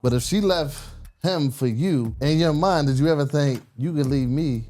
But if she left him for you, in your mind, did you ever think you could leave me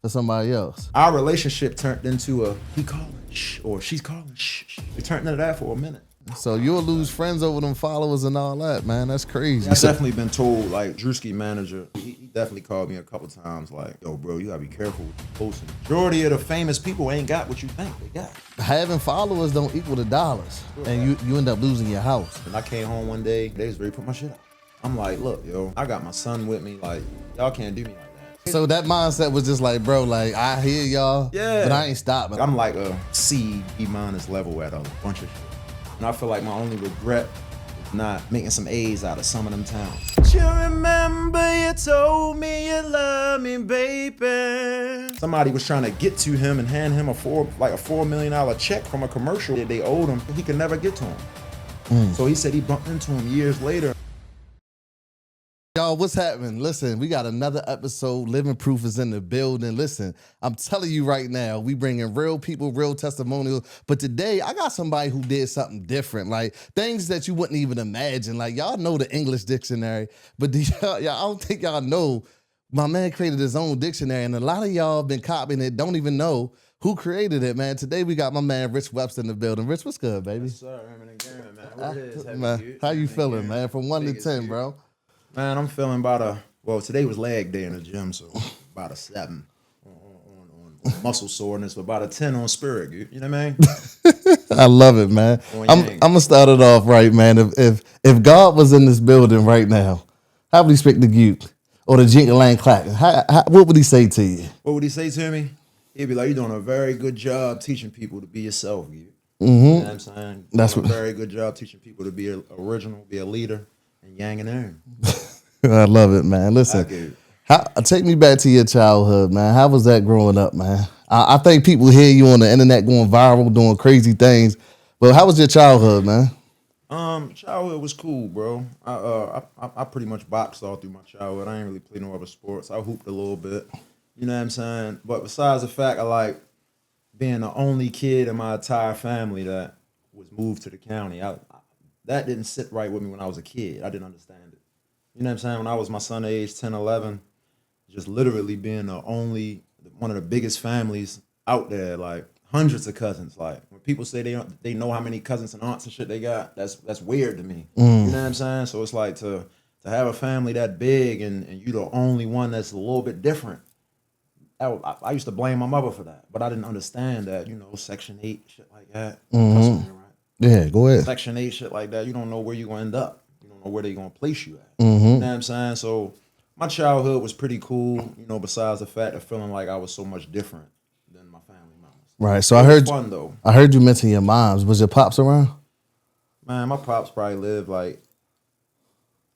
for somebody else? Our relationship turned into a he calling shh or she's calling shh. It turned into that for a minute. So you'll lose friends over them followers and all that, man. That's crazy. I've definitely been told, like, Drewski manager, he definitely called me a couple times, like, yo, bro, you gotta be careful with the posting. Majority of the famous people ain't got what you think they got. Having followers don't equal the dollars, and you end up losing your house. And I came home one day, they was ready to put my shit up. I'm like, look, yo, I got my son with me, like, y'all can't do me like that. So that mindset was just like, bro, like, I hear y'all, but I ain't stopping. I'm like a C, B- level at a bunch of shit. And I feel like my only regret is not making some A's out of some of them towns. You remember you told me you love me, baby. Somebody was trying to get to him and hand him a $4 million check from a commercial that they owed him, but he could never get to him. So he said he bumped into him years later. Y'all, what's happening? Listen, we got another episode. Living Proof is in the building. Listen, I'm telling you right now, we bringing real people, real testimonials. But today, I got somebody who did something different, like things that you wouldn't even imagine. Like, y'all know the English dictionary, but y'all, I don't think y'all know my man created his own dictionary, and a lot of y'all been copying it, don't even know who created it, man. Today, we got my man Rich Webster in the building. Rich, what's good, baby? Yes, sir. Man. What it is? Man, how you feeling, man? From 1 to 10, bro. Man, I'm feeling about today was leg day in the gym, so about a 7 on muscle soreness, but about a 10 on spirit. You know what I mean? I love it, man. I'm gonna start it off right, man. If God was in this building right now, how would he speak to you? Or the jingle and clack? What would he say to you? What would he say to me? He'd be like, you're doing a very good job teaching people to be yourself. You know what I'm saying? That's a very good job teaching people to be original, be a leader, and yang and aaron. I love it, man. Listen, take me back to your childhood, man. How was that growing up, man? I think people hear you on the internet going viral, doing crazy things. But how was your childhood, man? Childhood was cool, bro. I pretty much boxed all through my childhood. I ain't really play no other sports. I hooped a little bit. You know what I'm saying? But besides the fact I like being the only kid in my entire family that was moved to the county, that didn't sit right with me when I was a kid. I didn't understand it. You know what I'm saying? When I was my son age, 10, 11, just literally being one of the biggest families out there, like hundreds of cousins. Like when people say they know how many cousins and aunts and shit they got, that's weird to me. You know what I'm saying? So it's like to have a family that big and you the only one that's a little bit different. I used to blame my mother for that, but I didn't understand that, Section 8, shit like that. Right? Yeah, go ahead. Section 8, shit like that. You don't know where you're going to end up. You don't know where they're going to place you at. You know what I'm saying? So my childhood was pretty cool, besides the fact of feeling like I was so much different than my family members. Right. So Fun, though. I heard you mention your moms. Was your pops around? Man, my pops probably lived like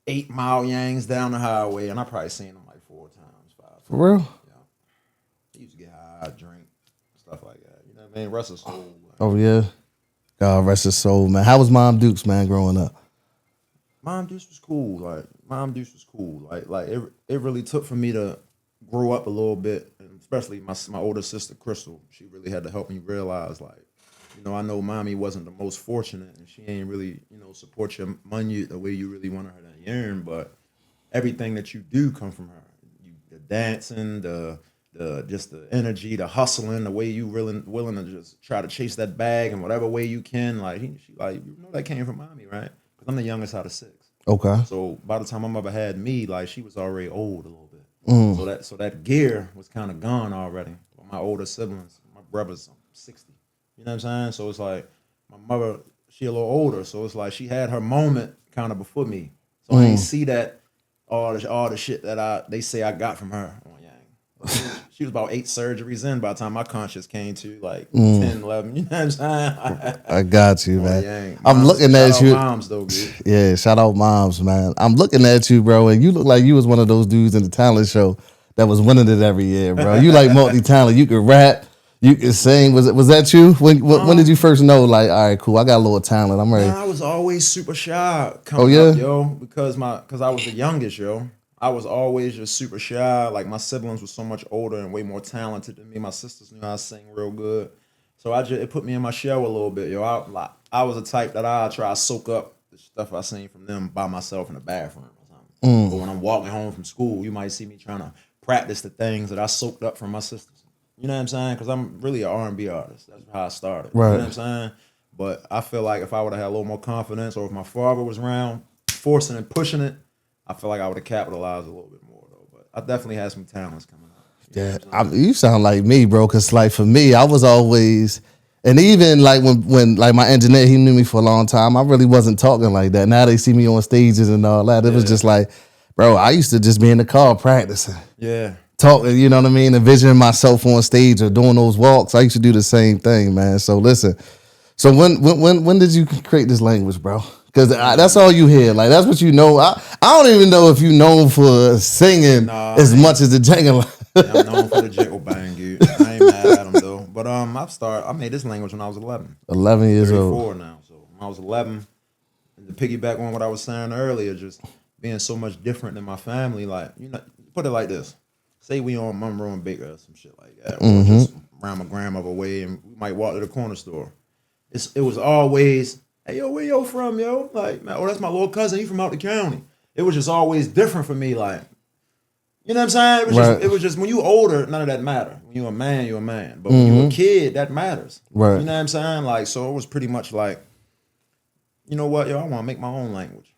8 mile yangs down the highway, and I probably seen him like 4 times, 5 times. For real? Yeah. He used to get high, drink, stuff like that. You know what I mean? Rest his soul. Man. Oh, yeah. God rest his soul, man. How was Mom Dukes, man, growing up? Mom Deuce was cool. Like it really took for me to grow up a little bit, and especially my older sister Crystal. She really had to help me realize, like, I know mommy wasn't the most fortunate, and she ain't really, support your money the way you really want her to yearn. But everything that you do come from her. The dancing, the just the energy, the hustling, the way you really willing to just try to chase that bag in whatever way you can. Like she like, that came from mommy, right? Because I'm the youngest out of 6. Okay. So by the time my mother had me, like she was already old a little bit. So that gear was kind of gone already. My older siblings, my brother's 60. You know what I'm saying? So it's like my mother, she a little older, so it's like she had her moment kind of before me. So I didn't see that all the shit that they say I got from her. She was about 8 surgeries in by the time my conscience came to, like 10, 11. You know what I'm saying? I got you, man. Yang. I'm looking at you. Moms, though, dude. Yeah, shout out moms, man. I'm looking at you, bro, and you look like you was one of those dudes in the talent show that was winning it every year, bro. You like multi-talent. You could rap. You could sing. Was that you? When did you first know, like, all right, cool, I got a little talent. I'm ready. Man, I was always super shy coming up, yo, because I was the youngest, yo. I was always just super shy. Like my siblings were so much older and way more talented than me. My sisters knew how to sing real good, so it put me in my shell a little bit, yo. I was a type that I try to soak up the stuff I seen from them by myself in the bathroom or But when I'm walking home from school, you might see me trying to practice the things that I soaked up from my sisters. You know what I'm saying? Because I'm really an R&B artist. That's how I started. Right. You know what I'm saying? But I feel like if I would have had a little more confidence, or if my father was around forcing and pushing it, I feel like I would have capitalized a little bit more though. But I definitely had some talents coming out. Yeah, you sound like me, bro. Cause like for me, I was always, and even like when like my engineer, he knew me for a long time. I really wasn't talking like that. Now they see me on stages and all that. It was just like, bro, I used to just be in the car practicing. Yeah. Talking, you know what I mean? Envisioning myself on stage or doing those walks. I used to do the same thing, man. So listen. So when did you create this language, bro? Because that's all you hear. Like that's what you know. I don't even know if you known for singing as much as the jingle. Yeah, I'm known for the jiggle bang, dude. I ain't mad at him though. But I made this language when I was 11. 11 years old. 34 now. So when I was 11, and to piggyback on what I was saying earlier, just being so much different than my family. Like, you know, put it like this: say we on Monroe and Baker or some shit like that, or just around my grandmother way, and we might walk to the corner store. It was always, hey yo, where yo from, yo? Like, man, oh, that's my little cousin. He from out the county. It was just always different for me, like. You know what I'm saying? It was just when you older, none of that matter. When you're a man, you're a man. But when you're a kid, that matters. Right. You know what I'm saying? Like, so it was pretty much like, you know what, yo, I want to make my own language.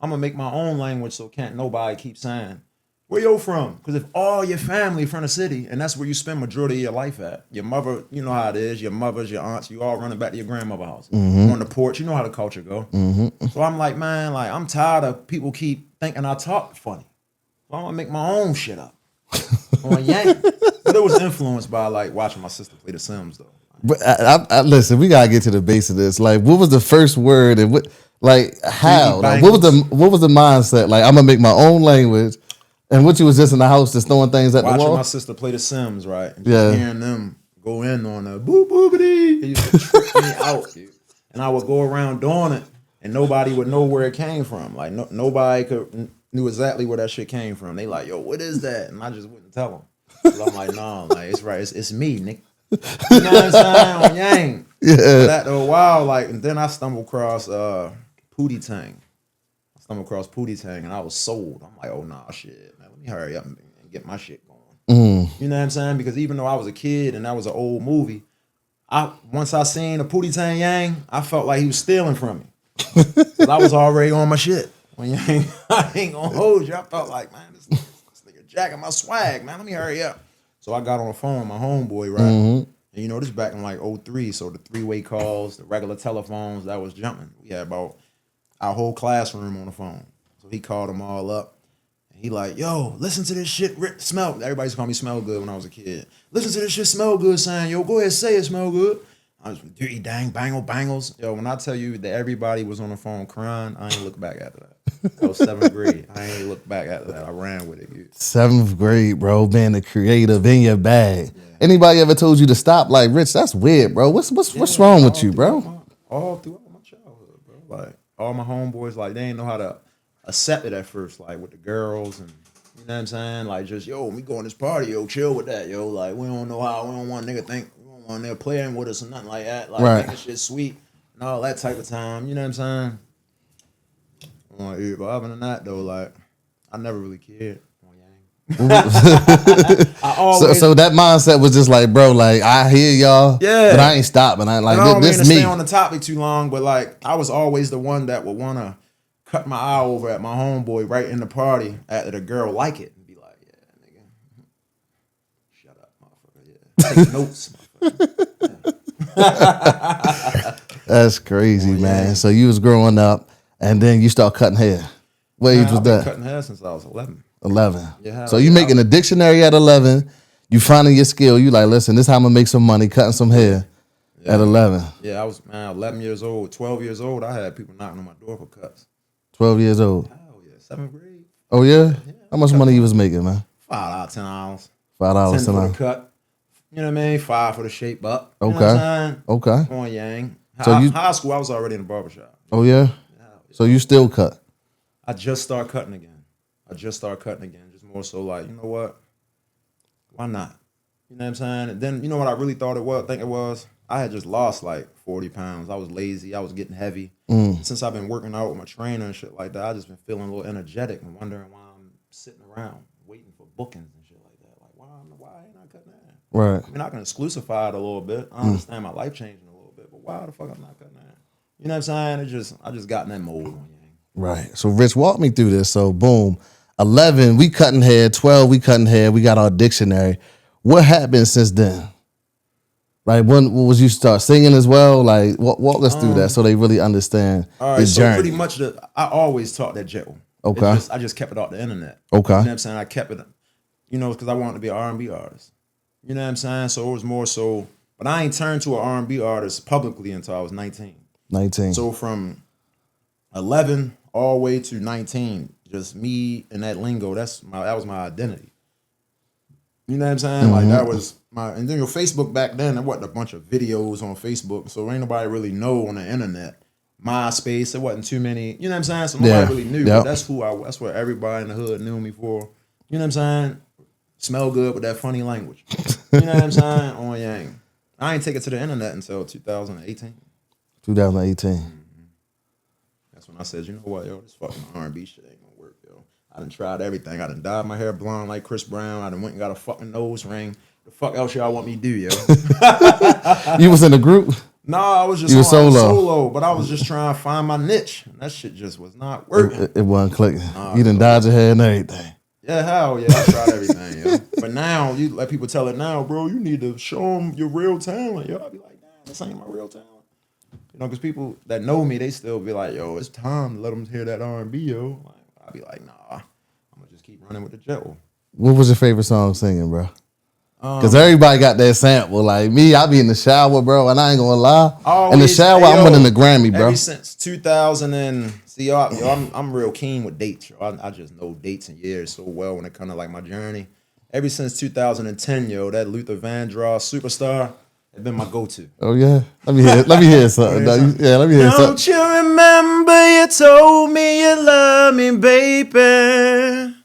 I'm gonna make my own language so can't nobody keep saying, where you from? Because if all your family from the city, and that's where you spend majority of your life at, your mother, you know how it is, your mothers, your aunts, you all running back to your grandmother's house. On the porch, you know how the culture go. So I'm like, man, like I'm tired of people keep thinking I talk funny. I'm gonna make my own shit up on Yank. But it was influenced by like watching my sister play The Sims though. But listen, we gotta get to the base of this. Like, what was the first word, and what, like, how? Like, what was the mindset? Like, I'm gonna make my own language, and what you was just in the house just throwing things at the wall. Watching my sister play The Sims, right? And just hearing them go in on the boop boopity, it used to trick me out, dude. And I would go around doing it, and nobody would know where it came from. Like nobody knew exactly where that shit came from. They like, yo, what is that? And I just wouldn't tell them. So I'm like, no, like it's right, it's me, Nick. You know what I'm saying? On Yang. Yeah. But after a while, like, and then I stumbled across Pootie Tang. I stumbled across Pootie Tang, and I was sold. I'm like, oh nah, shit, man, let me hurry up and get my shit going. You know what I'm saying? Because even though I was a kid and that was an old movie, once I seen a Pootie Tang Yang, I felt like he was stealing from me. Cause I was already on my shit. When I ain't gonna hold you, I felt like, man, this nigga jacking my swag, man. Let me hurry up. So I got on the phone with my homeboy, right? And you know, this back in like 03, so the three-way calls, the regular telephones, that was jumping. We had about our whole classroom on the phone. So he called them all up. And he like, yo, listen to this shit, smell. Everybody used to call me Smell Good when I was a kid. Listen to this shit, Smell Good, saying, yo, go ahead, say it, Smell Good. I was dirty dang bangles. Yo, when I tell you that everybody was on the phone crying, I ain't look back after that. I was 7th grade. I ain't look back after that. I ran with it, dude. 7th grade, bro, being a creative in your bag. Yeah. Anybody ever told you to stop? Like, Rich, that's weird, bro. What's wrong with you, bro? All throughout my childhood, bro. Like, all my homeboys, like, they didn't know how to accept it at first, like, with the girls and, you know what I'm saying? Like, just, yo, we going to this party, yo, chill with that, yo. Like, we don't know how, we don't want a nigga think, on there playing with us or nothing like that. Like, making shit sweet and all that type of time. You know what I'm saying? But other than that, though, like, I never really cared. I always, so that mindset was just like, bro, like, I hear y'all, but I ain't stopping. I like, I don't this mean to me. Stay on the topic too long, but like, I was always the one that would want to cut my eye over at my homeboy right in the party after the girl like it and be like, yeah, nigga, shut up, motherfucker. Yeah, take notes. That's crazy, man. So you was growing up, and then you start cutting hair. What age was that? I've been cutting hair since I was 11. 11. Yeah. So you making a dictionary at 11. You finding your skill. You like, listen, this is how I'm gonna make some money cutting some hair at 11. Yeah, I was 11 years old, 12 years old. I had people knocking on my door for cuts. 12 years old. Oh yeah, 7th grade. Oh yeah. How much money you was making, man? $5, $10. $5, $10 for the cut. You know what I mean? 5 for the shape up. You okay. Know what I'm saying? Okay. On Yang. So high school, I was already in the barbershop. Oh yeah. So you still cut? I just started cutting again. Just more so like, you know what? Why not? You know what I'm saying? And then, you know what I really thought it was? I think it was? I had just lost like 40 pounds. I was lazy. I was getting heavy. Since I've been working out with my trainer and shit like that, I just been feeling a little energetic and wondering why I'm sitting around waiting for bookings and shit like that. Like, why ain't I cutting that? Right. I mean, I can exclusify it a little bit. I understand my life changing a little bit, but why the fuck I'm not cutting that? You know what I'm saying? I just got in that mode on Yang. Right. So Rich, walk me through this. So boom, 11, we cutting hair. 12, we cutting hair. We got our dictionary. What happened since then? Like when was you start singing as well? Like walk us through that so they really understand All right, the so journey. pretty much I always taught that jiggle. Okay. I just kept it off the internet. Okay. You know what I'm saying? I kept it, because I wanted to be an R&B artist. You know what I'm saying? So it was more so, but I ain't turned to an R&B artist publicly until I was 19. 19. So from 11 all the way to 19, just me and that lingo, that was my identity. You know what I'm saying? Like that was and then your Facebook back then, there wasn't a bunch of videos on Facebook, so ain't nobody really know on the internet. MySpace, there wasn't too many, you know what I'm saying? So nobody really knew, but that's that's what everybody in the hood knew me for. You know what I'm saying? Smell good with that funny language. You know what I'm saying? On Yang. I ain't take it to the internet until 2018. 2018. That's when I said, you know what, yo, this fucking R&B shit ain't gonna work, yo. I done tried everything. I done dyed my hair blonde like Chris Brown. I done went and got a fucking nose ring. The fuck else y'all want me to do, yo? You was in a group? No, I was just solo, but I was just trying to find my niche. And that shit just was not working. It wasn't clicking. You done dyed your hair and everything. Yeah, hell yeah, I tried everything, yo. But now, you let people tell it now, bro, you need to show them your real talent, yo. I be like, nah, this ain't my real talent. Because people that know me, they still be like, yo, it's time to let them hear that R&B, yo. Like, I be like, nah, I'm going to just keep running with the jiggle. What was your favorite song singing, bro? Because everybody got that sample. Like me, I be in the shower, bro, and I ain't going to lie. In the shower, I'm winning the Grammy, bro. Ever since 2000 and, see, I'm real keen with dates, yo. I just know dates and years so well when it comes to like my journey. Ever since 2010, yo, that Luther Vandross Superstar, it's been my go-to. Oh yeah, let me hear something. Yeah, let me hear something. Don't you remember you told me you love me, baby?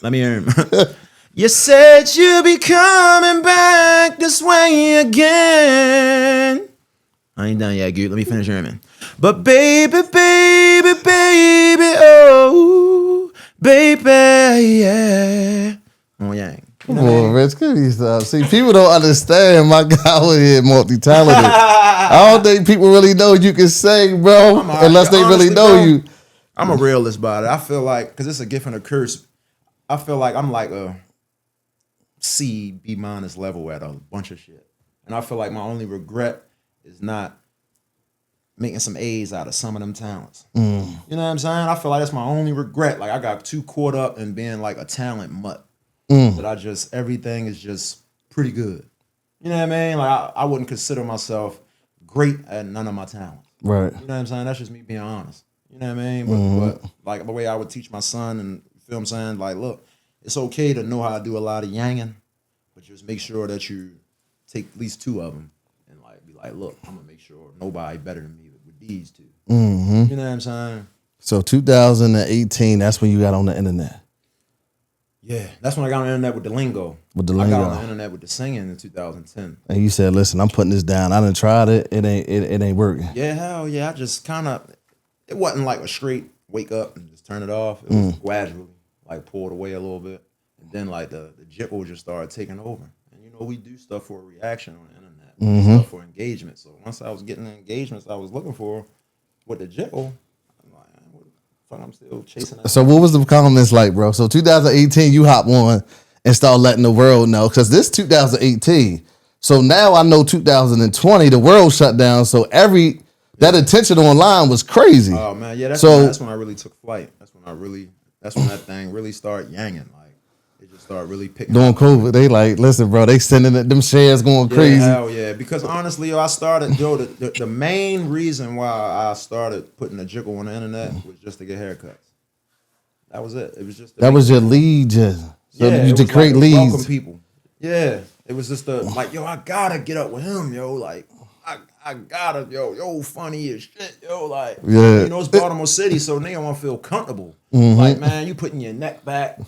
Let me hear him. You said you'd be coming back this way again. I ain't done yet, Goot. Let me finish hearing him. But baby, baby, baby, oh, baby, yeah. Oh yeah. Come on, Rich, give me stuff. See, people don't understand my guy over here multi-talented. I don't think people really know you can sing, bro, unless they really know you. I'm a realist about it. I feel like, because it's a gift and a curse, I feel like I'm like a C, B- level at a bunch of shit. And I feel like my only regret is not making some A's out of some of them talents. You know what I'm saying? I feel like that's my only regret. Like I got too caught up in being like a talent mutt. That everything is just pretty good. You know what I mean? Like I wouldn't consider myself great at none of my talents. Right. You know what I'm saying? That's just me being honest. You know what I mean? But like the way I would teach my son and you feel what I'm saying? Like, look, it's okay to know how to do a lot of yanging, but just make sure that you take at least two of them and like be like, look, I'm gonna make sure nobody better than me with these two. You know what I'm saying? So 2018, that's when you got on the internet. Yeah, that's when I got on the internet with the lingo. With the lingo. I got on the internet with the singing in 2010. And you said, listen, I'm putting this down. I done tried it. It ain't working. Yeah, hell yeah. I just kind of, it wasn't like a straight wake up and just turn it off. It was gradually like pulled away a little bit. And then like the jiggle just started taking over. And you know, we do stuff for a reaction on the internet. We do stuff for engagement. So once I was getting the engagements I was looking for with the jiggle, I'm like, what the fuck, I'm still chasing that. So what was the comments like, bro? So 2018, you hop on and start letting the world know. Because this 2018. So now I know 2020, the world shut down. So that attention online was crazy. Oh man, yeah, that's when I really took flight. That's when that thing really started yanging. Like it just started really picking during up. COVID. They like, listen, bro, they sending it, them shares going crazy. Hell yeah. Because honestly, I started, the main reason why I started putting the jiggle on the internet was just to get haircuts. That was it. It was just that was your lead, just so yeah, you to create like leads. Welcome people. Yeah. It was just like, yo, I gotta get up with him, yo. Like, I gotta, yo, funny as shit, yo. Like, yeah. You know, it's Baltimore City, so nigga want to feel comfortable. Like, man, you putting your neck back,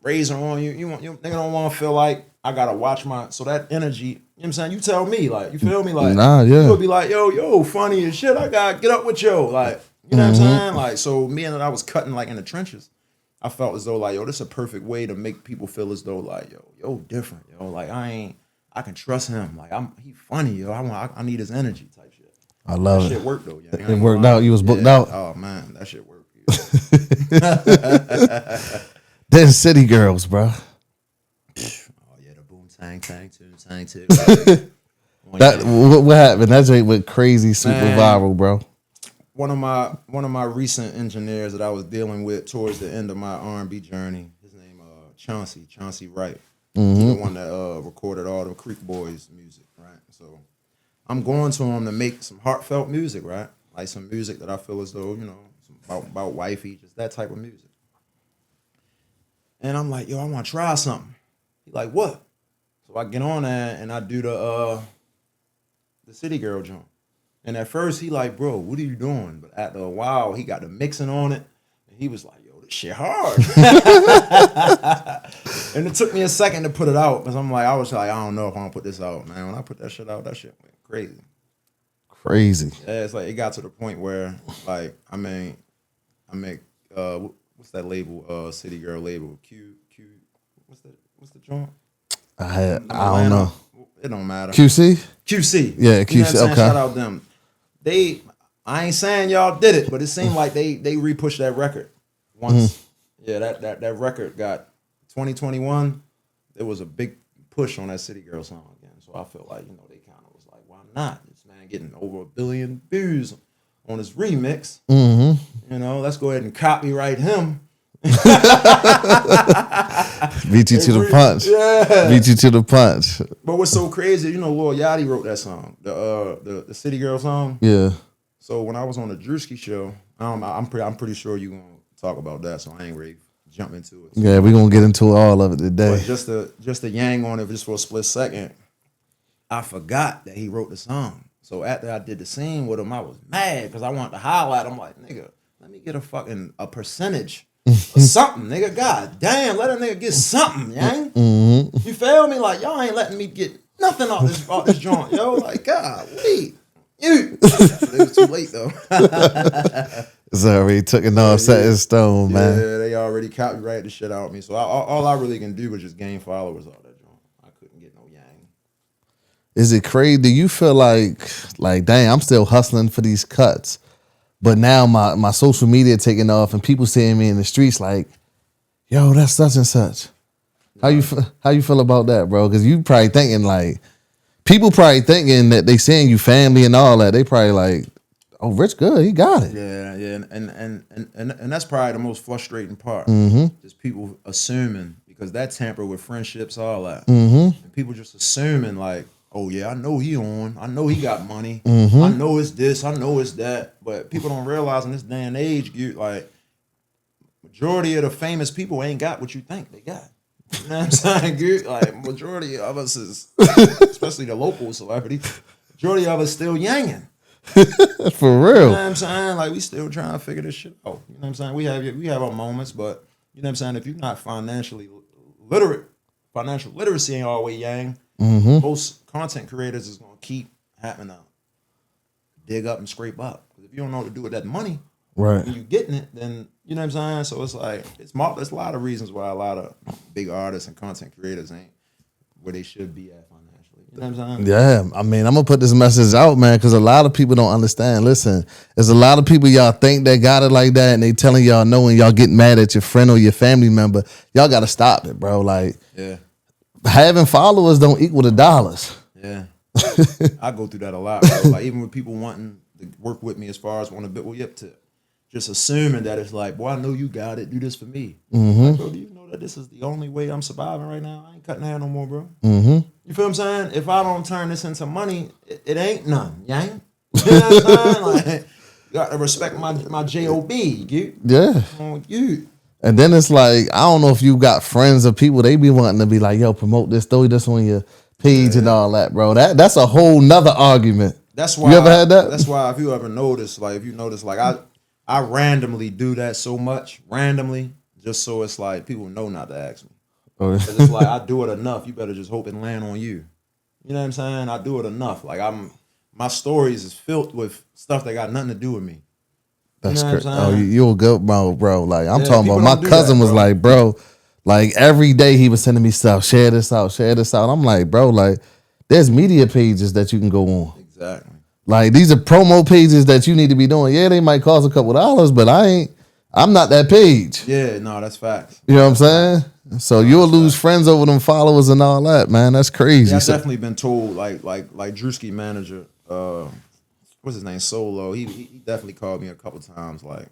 razor on you. You nigga don't want to feel like I gotta watch so that energy. You know what I'm saying? You tell me, like, you feel me? Like, nah, yeah. you would be like, yo, funny as shit. I gotta get up with yo. Like, you know what I'm saying? Like, so me and I was cutting like in the trenches. I felt as though like, yo, this is a perfect way to make people feel as though like, yo, different, yo. Like I can trust him. Like he funny, yo. I need his energy type shit. I love that it. Shit worked though. Yeah, it worked out. You was booked out. Oh man, that shit worked. Then City Girls, bro. Oh yeah, the boom tang too. That what happened? That joint went crazy, super viral, bro. One of my recent engineers that I was dealing with towards the end of my R&B journey, his name Chauncey Wright. He's the one that recorded all the Creek Boys music, right? So I'm going to him to make some heartfelt music, right? Like some music that I feel as though, about wifey, just that type of music. And I'm like, yo, I want to try something. He like, what? So I get on there and I do the City Girl joint. And at first he like, bro, what are you doing? But after a while, he got the mixing on it. And he was like, yo, this shit hard. And it took me a second to put it out. Because I was like, I don't know if I'm going to put this out, man. When I put that shit out, that shit went crazy. Crazy. Yeah, it's like it got to the point where, like, I make, what's that label, City Girl label? Q, what's the joint? I don't know. It don't matter. QC? QC. Yeah, QC, okay. Shout out them. I ain't saying y'all did it, but it seemed like they re-pushed that record once. Yeah, that record got 2021. There was a big push on that City Girl song again. So I felt like, they kind of was like, why not? This man getting over 1 billion views on his remix. Let's go ahead and copyright him. Beat you to the punch. Yeah. Beat you to the punch. But what's so crazy, Lil Yachty wrote that song, the City Girl song. Yeah. So when I was on the Drewski show, I'm pretty sure you're gonna talk about that. So I ain't ready to jump into it. Yeah, we're gonna get into all of it today. But just to yang on it just for a split second, I forgot that he wrote the song. So after I did the scene with him, I was mad because I wanted to highlight. I'm like, nigga, let me get a percentage. Or something, nigga. God damn, let a nigga get something, yang. You feel me? Like, y'all ain't letting me get nothing off this joint, yo. Like, God, wait. It was too late though. It's already took it off, set in stone, man. Yeah, they already copyrighted the shit out of me. So all I really can do is just gain followers off that joint. I couldn't get no yang. Is it crazy? Do you feel like, dang, I'm still hustling for these cuts? But now my social media taking off and people seeing me in the streets like, yo, that's such and such. How you feel about that, bro? Because you probably thinking like, people probably thinking that they seeing you family and all that. They probably like, oh, Rich good, he got it. Yeah, and that's probably the most frustrating part. Just people assuming, because that tamper with friendships, all that. And people just assuming like, oh yeah, I know he on. I know he got money. I know it's this. I know it's that. But people don't realize in this day and age, like, majority of the famous people ain't got what you think they got. You know what I'm saying, dude? Like, majority of us is, especially the local celebrity, majority of us still yanging. For real. You know what I'm saying? Like, we still trying to figure this shit out. You know what I'm saying? We have our moments, but you know what I'm saying? If you're not financially literate, financial literacy ain't always yang. Most content creators is gonna keep having to dig up and scrape up. Because if you don't know what to do with that money, right, when you getting it, then you know what I'm saying. So it's like there's a lot of reasons why a lot of big artists and content creators ain't where they should be at financially. You know what I'm saying? Yeah, I mean, I'm gonna put this message out, man, because a lot of people don't understand. Listen, there's a lot of people y'all think they got it like that, and they telling y'all no, and y'all getting mad at your friend or your family member. Y'all gotta stop it, bro. Like, yeah. Having followers don't equal the dollars. Yeah. I go through that a lot, bro. Like, even with people wanting to work with me as far as want to build, well, yep, to just assuming that it's like, boy, I know you got it. Do this for me. Like, bro, do you know that this is the only way I'm surviving right now? I ain't cutting hair no more, bro. You feel what I'm saying? If I don't turn this into money, it ain't none, yang. You know what I'm saying? Like, you got to respect my JOB, you. Yeah. You. And then it's like, I don't know if you got friends or people, they be wanting to be like, yo, promote this, throw this on your page and all that, bro. That's a whole nother argument. That's why. You ever had that? That's why if you ever notice, like, I randomly do that so much, randomly, just so it's like people know not to ask me. Oh, Cause it's like I do it enough. You better just hope and land on you. You know what I'm saying? I do it enough. Like my stories is filled with stuff that got nothing to do with me. You that's know what great. I'm Oh, saying? you a good bro. Like I'm Yeah, talking about. people My don't do cousin that, was bro. like, bro, like every day he was sending me stuff. Share this out. Share this out. I'm like, bro, like there's media pages that you can go on. Exactly. Like these are promo pages that you need to be doing. Yeah, they might cost a couple dollars, but I'm not that page. Yeah, no, that's facts. You know what I'm That's saying? facts. So No, you'll that's lose facts. friends over them followers and all that, man. That's Yeah, crazy. I've So definitely been told like Drewski manager, what's his name, Solo. He definitely called me a couple times like,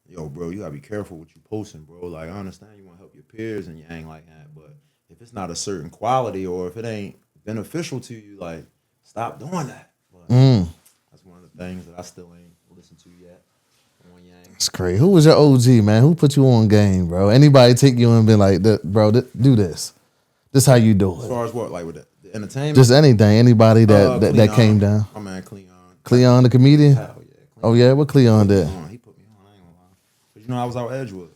yo, bro, you gotta be careful what you posting, bro. Like I understand you want to help your peers and you ain't like that, but if it's not a certain quality or if it ain't beneficial to you, like stop doing that. But that's one of the things that I still ain't listened to yet. On Yang. it's crazy. Who was your OG, man? Who put you on game, bro? Anybody take you and be like, bro, do this. This how you do As it. far as what, like with the entertainment, Just anything. Anybody that came Cleon, down. my man Cleon. Cleon the comedian? Hell yeah. Oh Cleon. yeah, what Cleon Put me did? on. He put me on. I ain't gonna lie. Cause you know I was out Edgewood,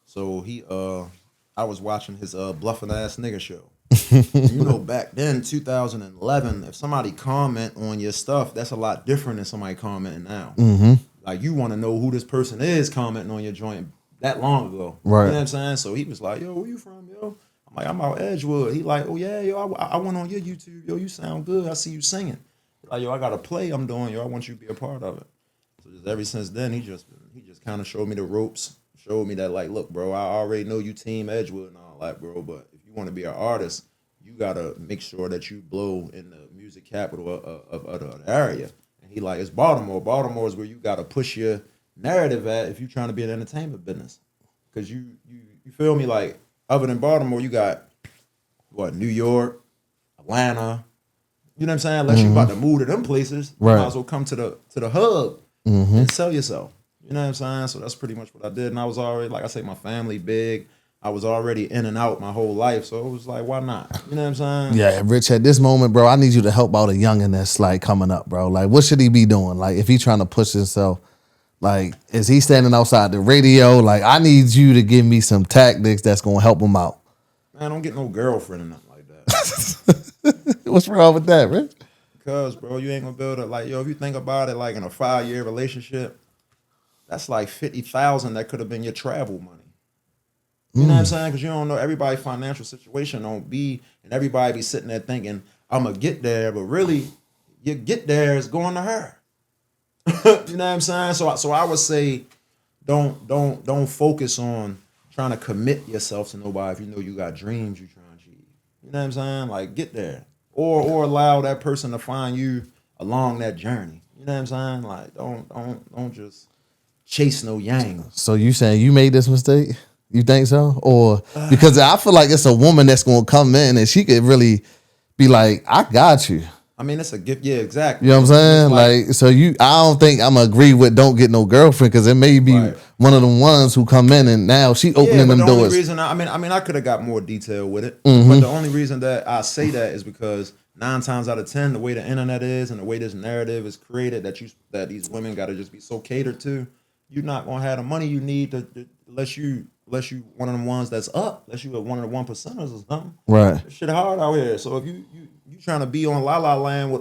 so I was watching his bluffing ass nigga show. And you know back then, 2011, if somebody comment on your stuff, that's a lot different than somebody commenting now. Like you want to know who this person is commenting on your joint that long ago. Right. You know what I'm saying? So he was like, "Yo, where you from, yo?" I'm like, "I'm out Edgewood." He like, "Oh yeah, yo, I went on your YouTube, yo. You sound good. I see you singing." Like, yo, I got a play I'm doing, yo. I want you to be a part of it. So just ever since then, he just kind of showed me the ropes, showed me that like, look, bro, I already know you team Edgewood and all that, bro. But if you want to be an artist, you gotta make sure that you blow in the music capital of the area. And he like, it's Baltimore. Baltimore is where you gotta push your narrative at if you're trying to be in the entertainment business. Cause you feel me? Like, other than Baltimore, you got what, New York, Atlanta. You know what I'm saying? Unless you about to move to them places, you Right. might as well come to the hub and sell yourself. You know what I'm saying? So that's pretty much what I did. And I was already, like I say, my family big. I was already in and out my whole life. So it was like, why not? You know what I'm saying? Yeah, Rich, at this moment, bro, I need you to help out a youngin' that's like coming up, bro. Like, what should he be doing? Like, if he trying to push himself, like, is he standing outside the radio? Like, I need you to give me some tactics that's gonna help him out. Man, don't get no girlfriend or nothing like that. What's wrong with that, Rich? Because, bro, you ain't gonna build it. Like, yo, if you think about it, like in a 5-year relationship, that's like 50,000 that could have been your travel money. You know what I'm saying? Because you don't know everybody's financial situation don't be, and everybody be sitting there thinking, I'm gonna get there, but really, you get there is going to her. You know what I'm saying? So I would say, don't focus on trying to commit yourself to nobody if you know you got dreams you trying to achieve. You know what I'm saying? Like get there, or allow that person to find you along that journey. You know what I'm saying? Like don't just chase no yang. So you saying you made this mistake? You think so? Or because I feel like it's a woman that's gonna come in and she could really be like, I got you. I mean, it's a gift. Yeah, exactly. You know what I'm It's saying? Like, so I don't think I'm gonna agree with don't get no girlfriend because it may be Right. one of them ones who come in and now she yeah, opening but them the doors. only reason I could have got more detail with it, but the only reason that I say that is because 9 times out of 10, the way the internet is and the way this narrative is created, that these women got to just be so catered to, you're not gonna have the money you need to unless you one of them ones that's up, unless you one of the 1%ers or something. Right. This shit hard out here. So if you trying to be on La La Land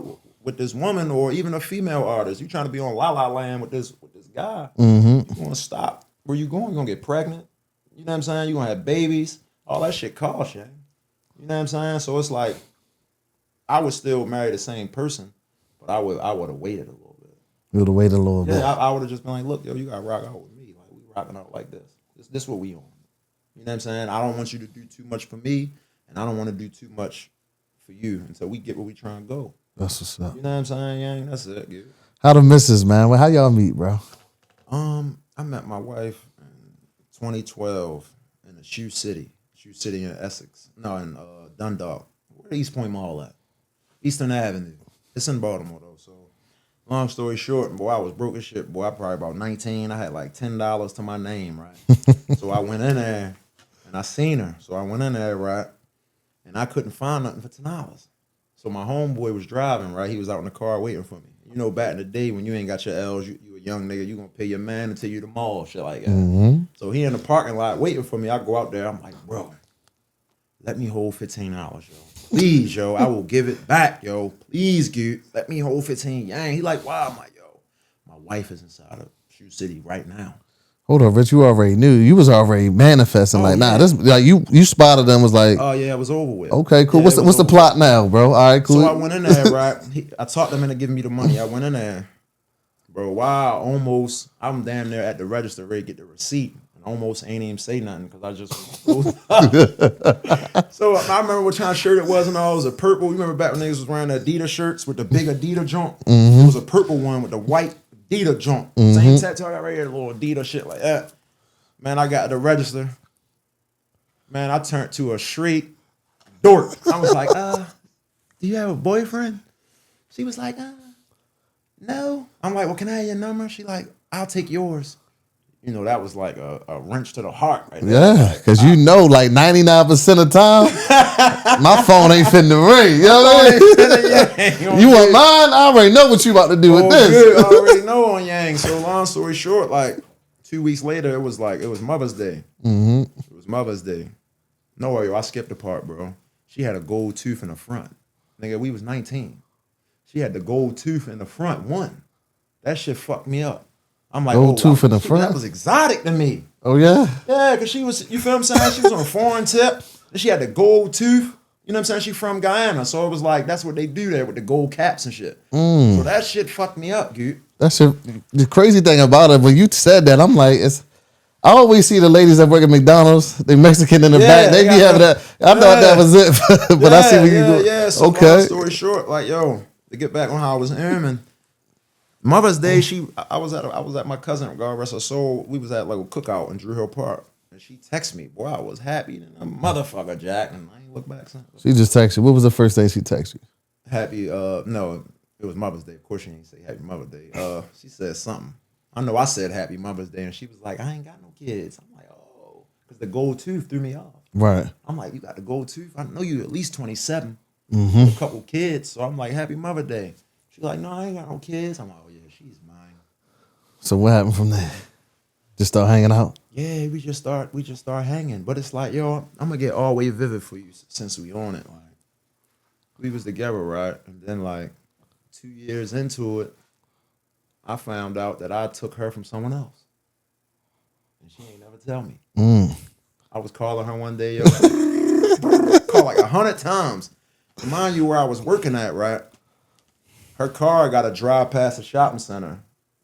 with this woman or even a female artist, you trying to be on La La Land with this guy, you want to stop. Where you going? You're going to get pregnant. You know what I'm saying? You're going to have babies. All that shit costs, you. You know what I'm saying? So it's like, I would still marry the same person, but I would have waited a little bit. You would have waited a little bit. Yeah, I would have just been like, look, yo, you got to rock out with me. Like, we rocking out like this. This what we on. You know what I'm saying? I don't want you to do too much for me, and I don't want to do too much for you until we get where we trying to go. That's what's up. You know what I'm saying, Yang? That's it, dude. How the missus, man? Well, how y'all meet, bro? I met my wife in 2012 in Shoe City in Essex. No, in Dundalk. Where the East Point Mall at? Eastern Avenue. It's in Baltimore though. So, long story short, boy, I was broke as shit. Boy, I probably about 19. I had like $10 to my name, right? So I went in there and I seen her. So I went in there, right? And I couldn't find nothing for $10. So my homeboy was driving, right? He was out in the car waiting for me. You know, back in the day when you ain't got your L's, you a young nigga, you gonna pay your man to take you to the mall, shit like that. So he in the parking lot waiting for me. I go out there. I'm like, bro, let me hold $15, yo. Please, yo. I will give it back, yo. Please, dude. Let me hold 15 yang. He like, wow. I'm like, yo, my wife is inside of Shoe City right now. Hold on, Rich. You already knew. You was already manifesting. Nah, this like you spotted them. Was like, oh yeah, it was over with. Okay, cool. Yeah, What's the plot now, bro? All right, cool. So I went in there, right? I talked them into giving me the money. I went in there, bro. Wow, almost. I'm damn near at the register ready to get the receipt. And almost ain't even say nothing because I just So I remember what kind of shirt it was and all. It was a purple. You remember back when niggas was wearing the Adidas shirts with the big Adidas jump? It was a purple one with the white Adidas jump. Same tattoo I got right here, the little Adidas shit like that. Man, I got to the register. Man, I turned to a straight dork. I was like, do you have a boyfriend? She was like, no. I'm like, well, can I have your number? She like, I'll take yours. You know, that was like a wrench to the heart right there. Yeah, because like 99% of the time, my phone ain't finna ring. You know what I mean? You want mine? I already know what you about to do with this. Good. I already know on Yang. So long story short, like 2 weeks later, it was Mother's Day. It was Mother's Day. No worry, I skipped the part, bro. She had a gold tooth in the front. Nigga, we was 19. She had the gold tooth in the front one. That shit fucked me up. I'm like, gold tooth in the front? That was exotic to me. Oh, yeah? Yeah, because she was, you feel what I'm saying? She was on a foreign tip. And she had the gold tooth. You know what I'm saying? She from Guyana. So it was like, that's what they do there with the gold caps and shit. So that shit fucked me up, dude. The crazy thing about it, when you said that, I'm like, I always see the ladies that work at McDonald's, they Mexican in the back, they be having that. I thought that was it, but I see where you go. Yeah, so long story short, like, yo, to get back on how I was aiming, Mother's Day, I was at my cousin, God rest her soul. We was at like a cookout in Drew Hill Park, and she texted me. Boy, I was happy than a motherfucker, Jack, and I ain't look back since. She just texted you. What was the first thing she texted you? Happy, no, it was Mother's Day. Of course, she didn't say Happy Mother's Day. She said something. I know I said Happy Mother's Day, and she was like, I ain't got no kids. I'm like, oh, because the gold tooth threw me off. Right. I'm like, you got the gold tooth? I know you at least 27. A couple kids. So I'm like, Happy Mother's Day. She's like, no, I ain't got no kids. I'm like, oh, yeah, she's mine. So what happened from there? Just start hanging out? Yeah, we just start hanging. But it's like, yo, I'm going to get all the way vivid for you since we on it. Like, we was together, right? And then like 2 years into it, I found out that I took her from someone else. And she ain't never tell me. I was calling her one day, yo. Called like 100 times. Remind you where I was working at, right? Her car got to drive past the shopping center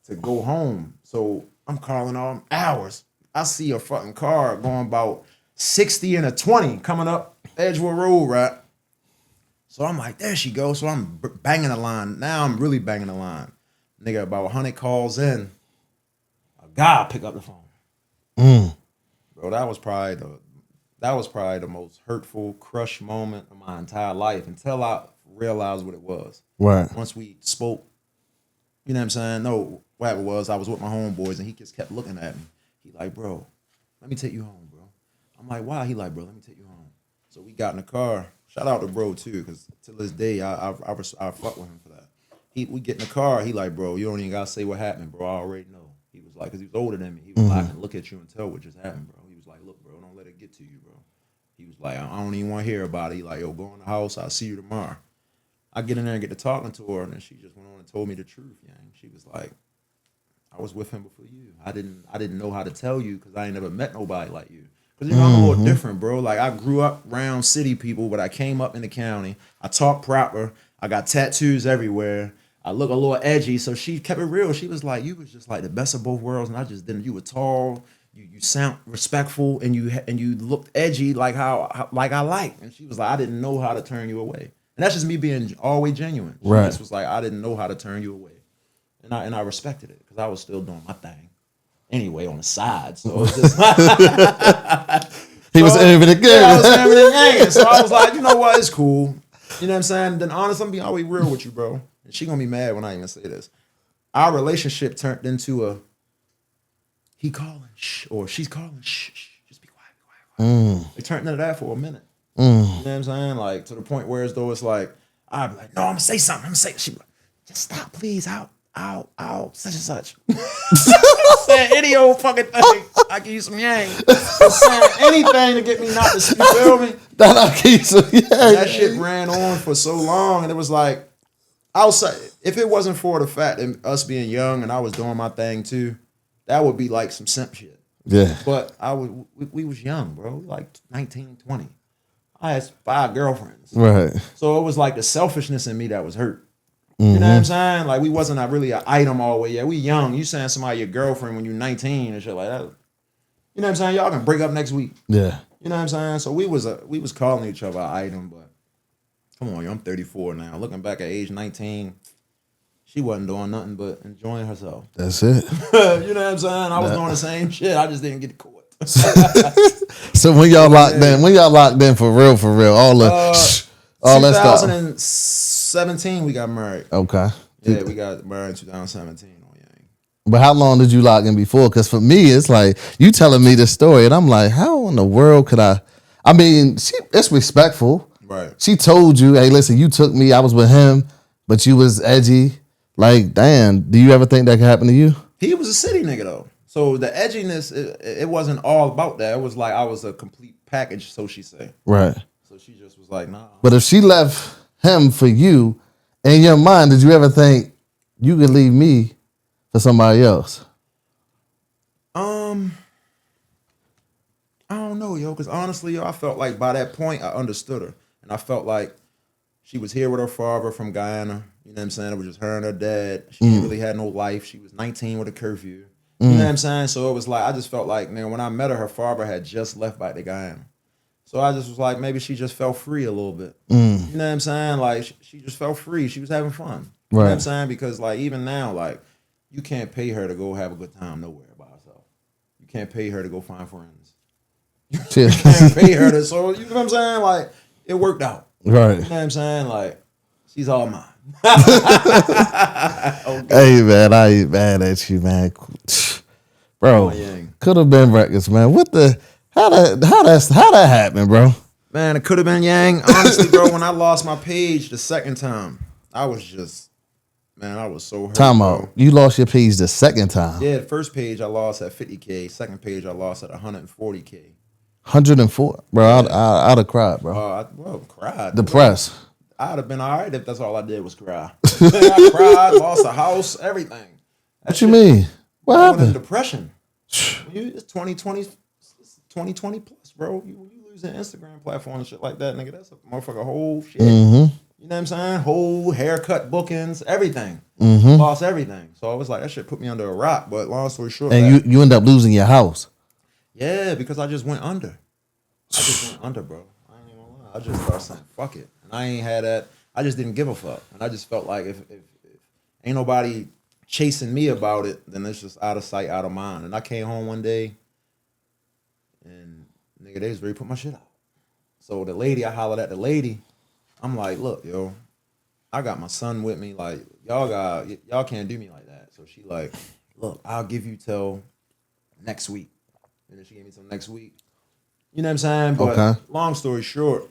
to go home. So I'm calling all them hours. I see a fucking car going about 60 and a 20 coming up Edgewood Road, right? So I'm like, there she goes. So I'm banging the line. Now I'm really banging the line. Nigga, about 100 calls in, a guy pick up the phone. Bro, that was probably the most hurtful, crush moment of my entire life until I realized what it was. Right. Once we spoke, you know what I'm saying? No, what happened was I was with my homeboys and he just kept looking at me. He like, bro, let me take you home, bro. I'm like, why? He like, bro, let me take you home. So we got in the car. Shout out to bro too, because to this day I fuck with him for that. We get in the car. He like, bro, you don't even gotta say what happened, bro. I already know. He was like, because he was older than me. He was like, I can look at you and tell what just happened, bro. He was like, look, bro, don't let it get to you, bro. He was like, I don't even want to hear about it. He like, yo, go in the house. I'll see you tomorrow. I get in there and get to talking to her, and then she just went on and told me the truth. Yeah, she was like, I was with him before you. I didn't know how to tell you because I ain't never met nobody like you. Because you know I'm a little different, bro. Like I grew up around city people, but I came up in the county. I talk proper. I got tattoos everywhere. I look a little edgy, so she kept it real. She was like, you was just like the best of both worlds, and I just didn't. You were tall, you sound respectful, and you looked edgy like how like I like. And she was like, I didn't know how to turn you away. And that's just me being always genuine. She just was like, I didn't know how to turn you away. And I respected it because I was still doing my thing. Anyway, on the side. So it was just He was aiming again. Yeah, I was aiming again. So I was like, you know what, it's cool. You know what I'm saying? Then honestly, I'm being always real with you, bro. And she gonna be mad when I even say this. Our relationship turned into a he calling shh or she's calling shh, just be quiet, be quiet. It turned into that for a minute. You know what I'm saying? Like to the point where as though it's like, I'd be like, no, I'm gonna say something. I'm gonna say she be like, just stop, please. ow, such and such. Saying any old fucking thing. I give you some yang. Saying anything to get me not to, you feel me? That shit ran on for so long, and it was like, outside, if it wasn't for the fact that us being young and I was doing my thing too, that would be like some simp shit. Yeah. But we was young, bro, like 19, 20. I had 5 girlfriends. Right. So it was like the selfishness in me that was hurt. You know what I'm saying? Like, we wasn't really an item all the way. Yeah, we young. You saying somebody your girlfriend when you're 19 and shit like that. You know what I'm saying? Y'all can break up next week. Yeah. You know what I'm saying? So we was calling each other an item, but come on, yo, I'm 34 now. Looking back at age 19, she wasn't doing nothing but enjoying herself. That's it. You know what I'm saying? I was doing the same shit. I just didn't get caught. So when y'all locked in for real, all that stuff. 2017, we got married. Okay. Yeah, we got married in 2017. But how long did you lock in before? Because for me, it's like you telling me this story, and I'm like, how in the world could I? I mean, it's respectful. Right. She told you, hey, listen, you took me, I was with him, but you was edgy. Like, damn, do you ever think that could happen to you? He was a city nigga, though. So the edginess, it wasn't all about that. It was like I was a complete package, so she say. Right. So she just was like, nah. But if she left him for you, in your mind, did you ever think you could leave me for somebody else? I don't know, yo, because honestly, yo, I felt like by that point, I understood her. And I felt like she was here with her father from Guyana. You know what I'm saying? It was just her and her dad. She didn't really had no life. She was 19 with a curfew. You know what I'm saying? So it was like, I just felt like, man, when I met her, her father had just left back to Guyana. So I just was like, maybe she just felt free a little bit. You know what I'm saying? Like, she just felt free. She was having fun. You know what I'm saying? Because, like, even now, like, you can't pay her to go have a good time nowhere by herself. You can't pay her to go find friends. You can't pay her to, so, you know what I'm saying? Like, it worked out. Right. You know what I'm saying? Like, she's all mine. Okay. Hey, man, I ain't mad at you, man. Bro, could have been records, man. What the, how that happened, bro? Man, it could have been Yang. Honestly, bro, when I lost my page the second time, I was just, man, I was so hurt. Time out. You lost your page the second time. Yeah, the first page I lost at 50K. Second page I lost at 140K. 104? Bro, yeah. I'd have cried, bro. Cried. Depressed. I'd have been all right if that's all I did was cry. I cried, lost a house, everything. What you mean? What happened? In depression. It's 2020 plus, bro. You lose an Instagram platform and shit like that, nigga. That's a motherfucker whole shit. You know what I'm saying? Whole haircut bookings, everything. Lost everything. So I was like, that shit put me under a rock. But long story short, and you end up losing your house. Yeah, because I just went under. Bro. I ain't even gonna lie. I just started saying, fuck it. And I ain't had that. I just didn't give a fuck. And I just felt like if ain't nobody chasing me about it, then it's just out of sight, out of mind. And I came home one day and nigga, they was ready to put my shit out. So the lady, I hollered at the lady. I'm like, look, yo, I got my son with me. Like, y'all can't do me like that. So she like, look, I'll give you till next week. And then she gave me till next week. You know what I'm saying? But long story short,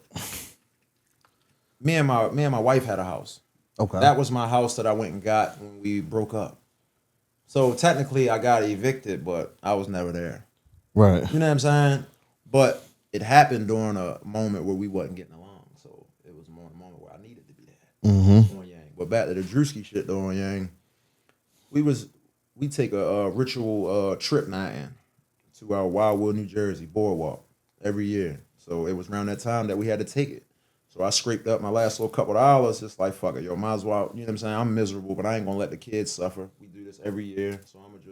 me and my wife had a house. Okay. That was my house that I went and got when we broke up. So technically I got evicted, but I was never there. Right. You know what I'm saying? But it happened during a moment where we wasn't getting along. So it was more a moment where I needed to be there. On Yang. But back to the Drewski shit though on Yang. We take a ritual trip night in to our Wildwood, New Jersey boardwalk every year. So it was around that time that we had to take it. So I scraped up my last little couple of dollars. Just like, fuck it, yo, might as well, you know what I'm saying? I'm miserable, but I ain't gonna let the kids suffer. We do this every year. So I'm gonna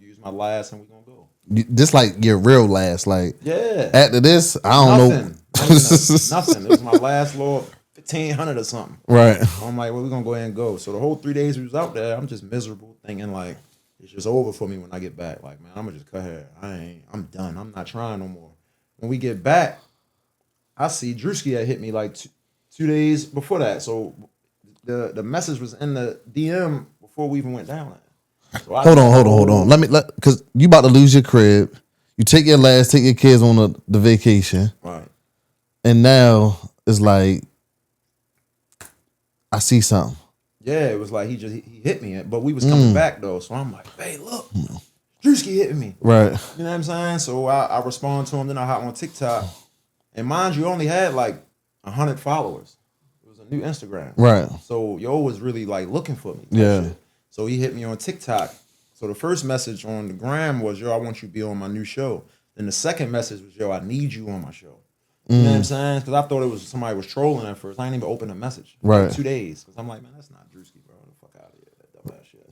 use my last and we gonna go. This like your real last, like yeah. After this, I don't know. Nothing. It was my last little 1,500 or something. Right. I'm like, well, we're gonna go ahead and go. So the whole 3 days we was out there, I'm just miserable, thinking like it's just over for me when I get back. Like, man, I'm gonna just cut hair. I'm done. I'm not trying no more. When we get back, I see Drewski had hit me like 2 days before that. So the message was in the DM before we even went down there. So hold on. Because you about to lose your crib. You take your kids on the vacation. Right. And now it's like, I see something. Yeah, it was like he hit me, but we was coming back though. So I'm like, hey, look, Drewski hitting me. Right. You know what I'm saying? So I respond to him. Then I hop on TikTok, and mind you, only had like 100 followers. It was a new Instagram. Right. So yo was really like looking for me. Yeah. Shit. So he hit me on TikTok. So the first message on the gram was, yo, I want you to be on my new show. Then the second message was, yo, I need you on my show. You know what I'm saying? Because I thought it was somebody was trolling at first. I didn't even open the message. Right. Like 2 days. Because I'm like, man, that's not Drewski, bro. Get the fuck out of here. That dumb ass shit.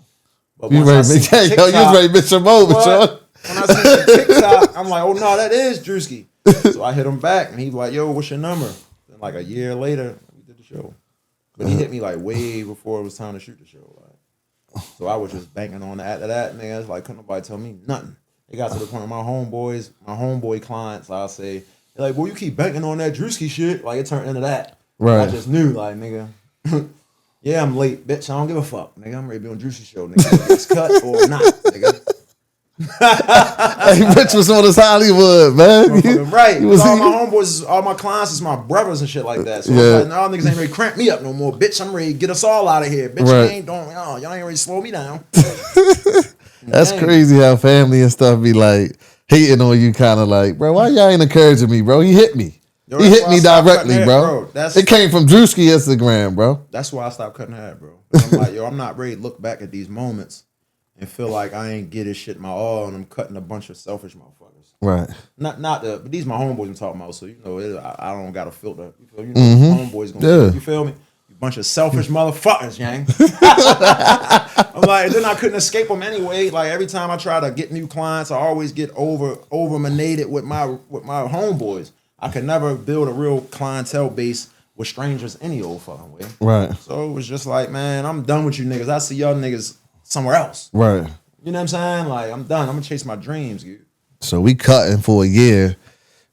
But You was ready to miss your moment, Sean. When I see the TikTok, I'm like, oh no, that is Drewski. So I hit him back and he's like, yo, what's your number? Then like a year later, we did the show. But he hit me like way before it was time to shoot the show. Like, so I was just banking on that. After that, nigga, it's like couldn't nobody tell me nothing. It got to the point where my homeboy clients, I'll say, they're like, well, you keep banking on that Drewski shit. Like, it turned into that. Right. I just knew, like, nigga, yeah, I'm late, bitch. I don't give a fuck. Nigga, I'm ready to be on Drewski show, nigga. It's cut or not, nigga. Hey, Rich was on his Hollywood, man. Right. All my homeboys, all my clients is my brothers and shit like that. So I'm like, no, niggas ain't ready to cramp me up no more, bitch. I'm ready to get us all out of here. Bitch, Right. y'all ain't ready to slow me down. That's crazy how family and stuff be like hating on you, kind of like, bro, why y'all ain't encouraging me, bro? He hit me. Yo, he hit me directly, hair, bro. bro. It came from Drewski Instagram, bro. That's why I stopped cutting hair, bro. I'm like, yo, I'm not ready to look back at these moments and feel like I ain't get this shit my all and I'm cutting a bunch of selfish motherfuckers. Right. But these my homeboys I'm talking about, so you know I don't got a filter. You know, homeboys gonna you feel me? You bunch of selfish motherfuckers, yang. I'm like, then I couldn't escape them anyway. Like every time I try to get new clients, I always get overminated with my homeboys. I could never build a real clientele base with strangers any old fucking way. Right. So it was just like, man, I'm done with you niggas. I see y'all niggas somewhere else. Right. You know what I'm saying? Like, I'm done. I'm gonna chase my dreams, dude. So we cutting for a year,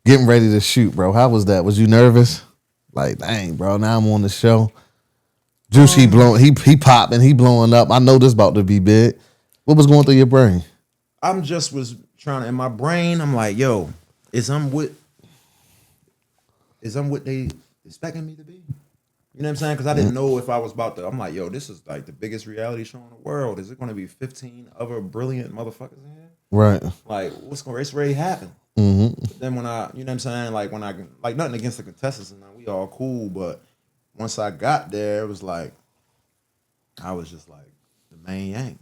getting ready to shoot, bro. How was that? Was you nervous? Like, dang, bro, now I'm on the show. Drewski he popping, he blowing up. I know this about to be big. What was going through your brain? I'm just was trying to, in my brain, I'm like, yo, is I'm what they expecting me to be? You know what I'm saying? Because I didn't know if I was about to. I'm like, yo, this is like the biggest reality show in the world. Is it going to be 15 other brilliant motherfuckers in here? Right. Like, what's going to already happen? Mm-hmm. Then when I, you know what I'm saying? Like when I, like nothing against the contestants and we all cool, but once I got there, it was like, I was just like the main yang.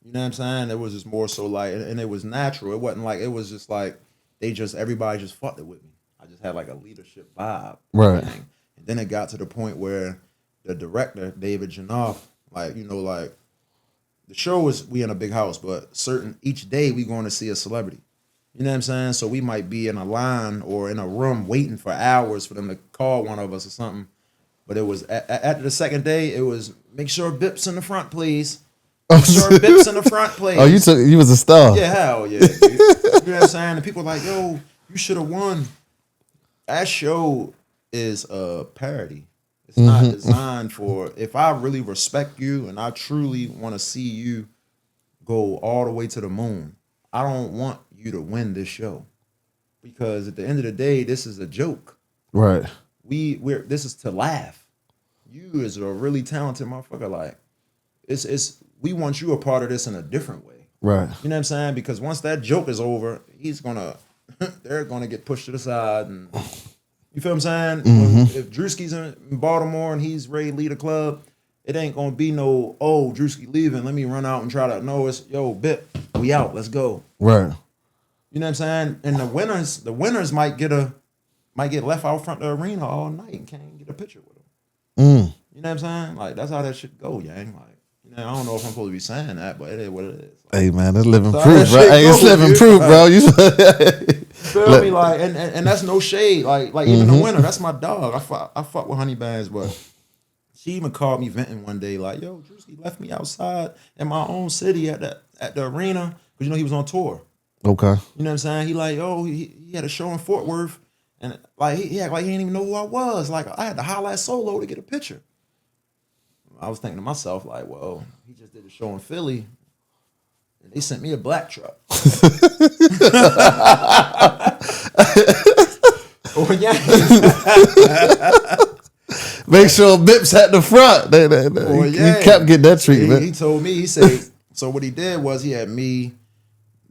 You know what I'm saying? It was just more so like, and it was natural. It wasn't like, it was just like, everybody just fucked it with me. I just had like a leadership vibe. Right. Thing. And then it got to the point where the director, David Janoff, like, you know, like the show is, we in a big house, but each day we going to see a celebrity. You know what I'm saying? So we might be in a line or in a room waiting for hours for them to call one of us or something. But it was, after the second day, it was, make sure Bip's in the front, please. Make sure Bip's in the front, please. Oh, you was a star. Yeah, hell yeah. Dude. You know what I'm saying? And people are like, yo, you should have won. That show is a parody. It's not designed for, if I really respect you and I truly want to see you go all the way to the moon, I don't want you to win this show. Because at the end of the day, this is a joke. Right. This is to laugh. You is a really talented motherfucker. Like, we want you a part of this in a different way. Right. You know what I'm saying? Because once that joke is over, they're gonna get pushed to the side, and you feel what I'm saying? If Drewski's in Baltimore and he's ready to lead a club, it ain't gonna be no, oh, Drewski leaving, let me run out and try to. No, it's, yo, Bip, we out, let's go. Right. You know what I'm saying? And the winners might get left out front of the arena all night and can't get a picture with them. You know what I'm saying? Like, that's how that shit go, yang. Like, you know, I don't know if I'm supposed to be saying that, but it is what it is. Like, hey man, that's living proof, bro. Hey, it's living proof, bro. You feel me? Like, and that's no shade. Like even the winner, that's my dog. I fuck with Honey Bands, but she even called me venting one day, like, yo, Drewski left me outside in my own city at the arena, because you know he was on tour. Okay. You know what I'm saying? He like, oh, he had a show in Fort Worth, and like he act like he didn't even know who I was. Like, I had to holler at Solo to get a picture. I was thinking to myself, like, well, he just did a show in Philly, and they sent me a black truck. Oh, yeah. Make sure Bips at the front. He kept getting that treatment. He told me, he said, so what he did was he had me,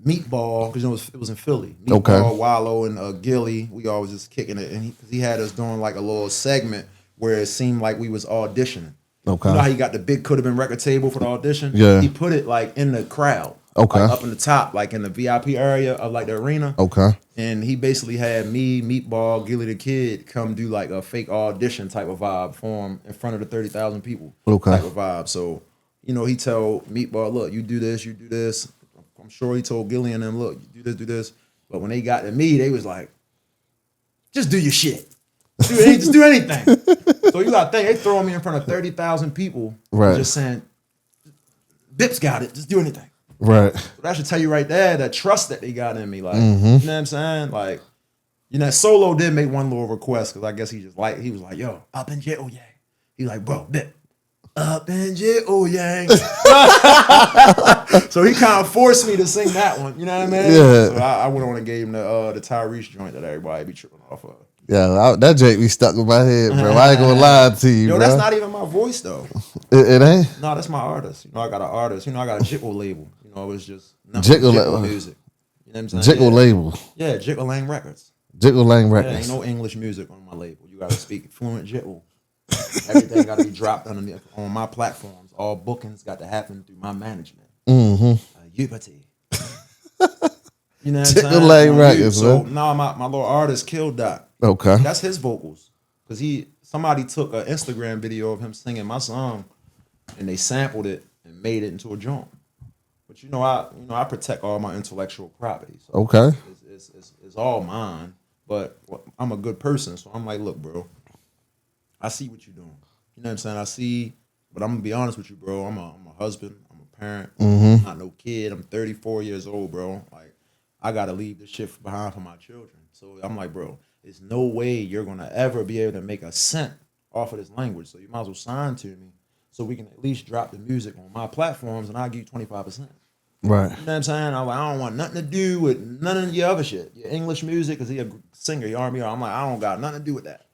Meatball, because it was in Philly. Meatball, Wallow, and Gilly. We always just kicking it. And he had us doing like a little segment where it seemed like we was auditioning. Okay. You know how he got the big could have been record table for the audition? Yeah. He put it like in the crowd. Okay. Like up in the top, like in the VIP area of like the arena. Okay. And he basically had me, Meatball, Gilly the Kid come do like a fake audition type of vibe for him in front of the 30,000 people. Okay. Type of vibe. So, you know, he told Meatball, look, you do this, you do this. I'm sure he told Gilly and them, look, you do this. But when they got to me, they was like, just do your shit. Just do anything. So you got to think, they throwing me in front of 30,000 people. Right. Just saying, Bips got it. Just do anything. Right. So that should tell you right there the trust that they got in me. Like, you know what I'm saying? Like, you know, Solo did make one little request because I guess he was like, yo, up in jail, yeah. He like, bro, Bip, up in jail, yeah. So he kind of forced me to sing that one. You know what I mean? Yeah. So I went on and gave him the Tyrese joint that everybody be tripping off of. Yeah, that Jake be stuck in my head, bro. I ain't gonna lie to you, Yo, bro. that's not even my voice though. It ain't? No, that's my artist. You know, I got an artist. You know, I got a jiggle label. You know, it's just jiggle music. You know what I'm saying? Jiggle label. Yeah, Jiggle Lang Records. Jiggle Lang Yeah, Records. ain't no English music on my label. You gotta speak fluent jiggle. Everything gotta be dropped on my platforms. All bookings got to happen through my management. Ubati. You know what I'm Jiggle saying? Lang Records, So man. now my little artist Killed Dot. Okay. That's his vocals. Cause somebody took an Instagram video of him singing my song and they sampled it and made it into a joint. But you know I protect all my intellectual property. So Okay. it's all mine. But I'm a good person, so I'm like, look, bro, I see what you're doing. You know what I'm saying? I see, but I'm gonna be honest with you, bro. I'm a husband. I'm a parent. I'm not no kid. I'm 34 years old, bro. Like, I gotta leave this shit behind for my children. So I'm like, bro, there's no way you're gonna ever be able to make a cent off of this language. So you might as well sign to me, so we can at least drop the music on my platforms, and I'll give you 25%. Right. You know what I'm saying? I'm like, I don't want nothing to do with none of your other shit. Your English music, because he a singer, you R&B. I'm like, I don't got nothing to do with that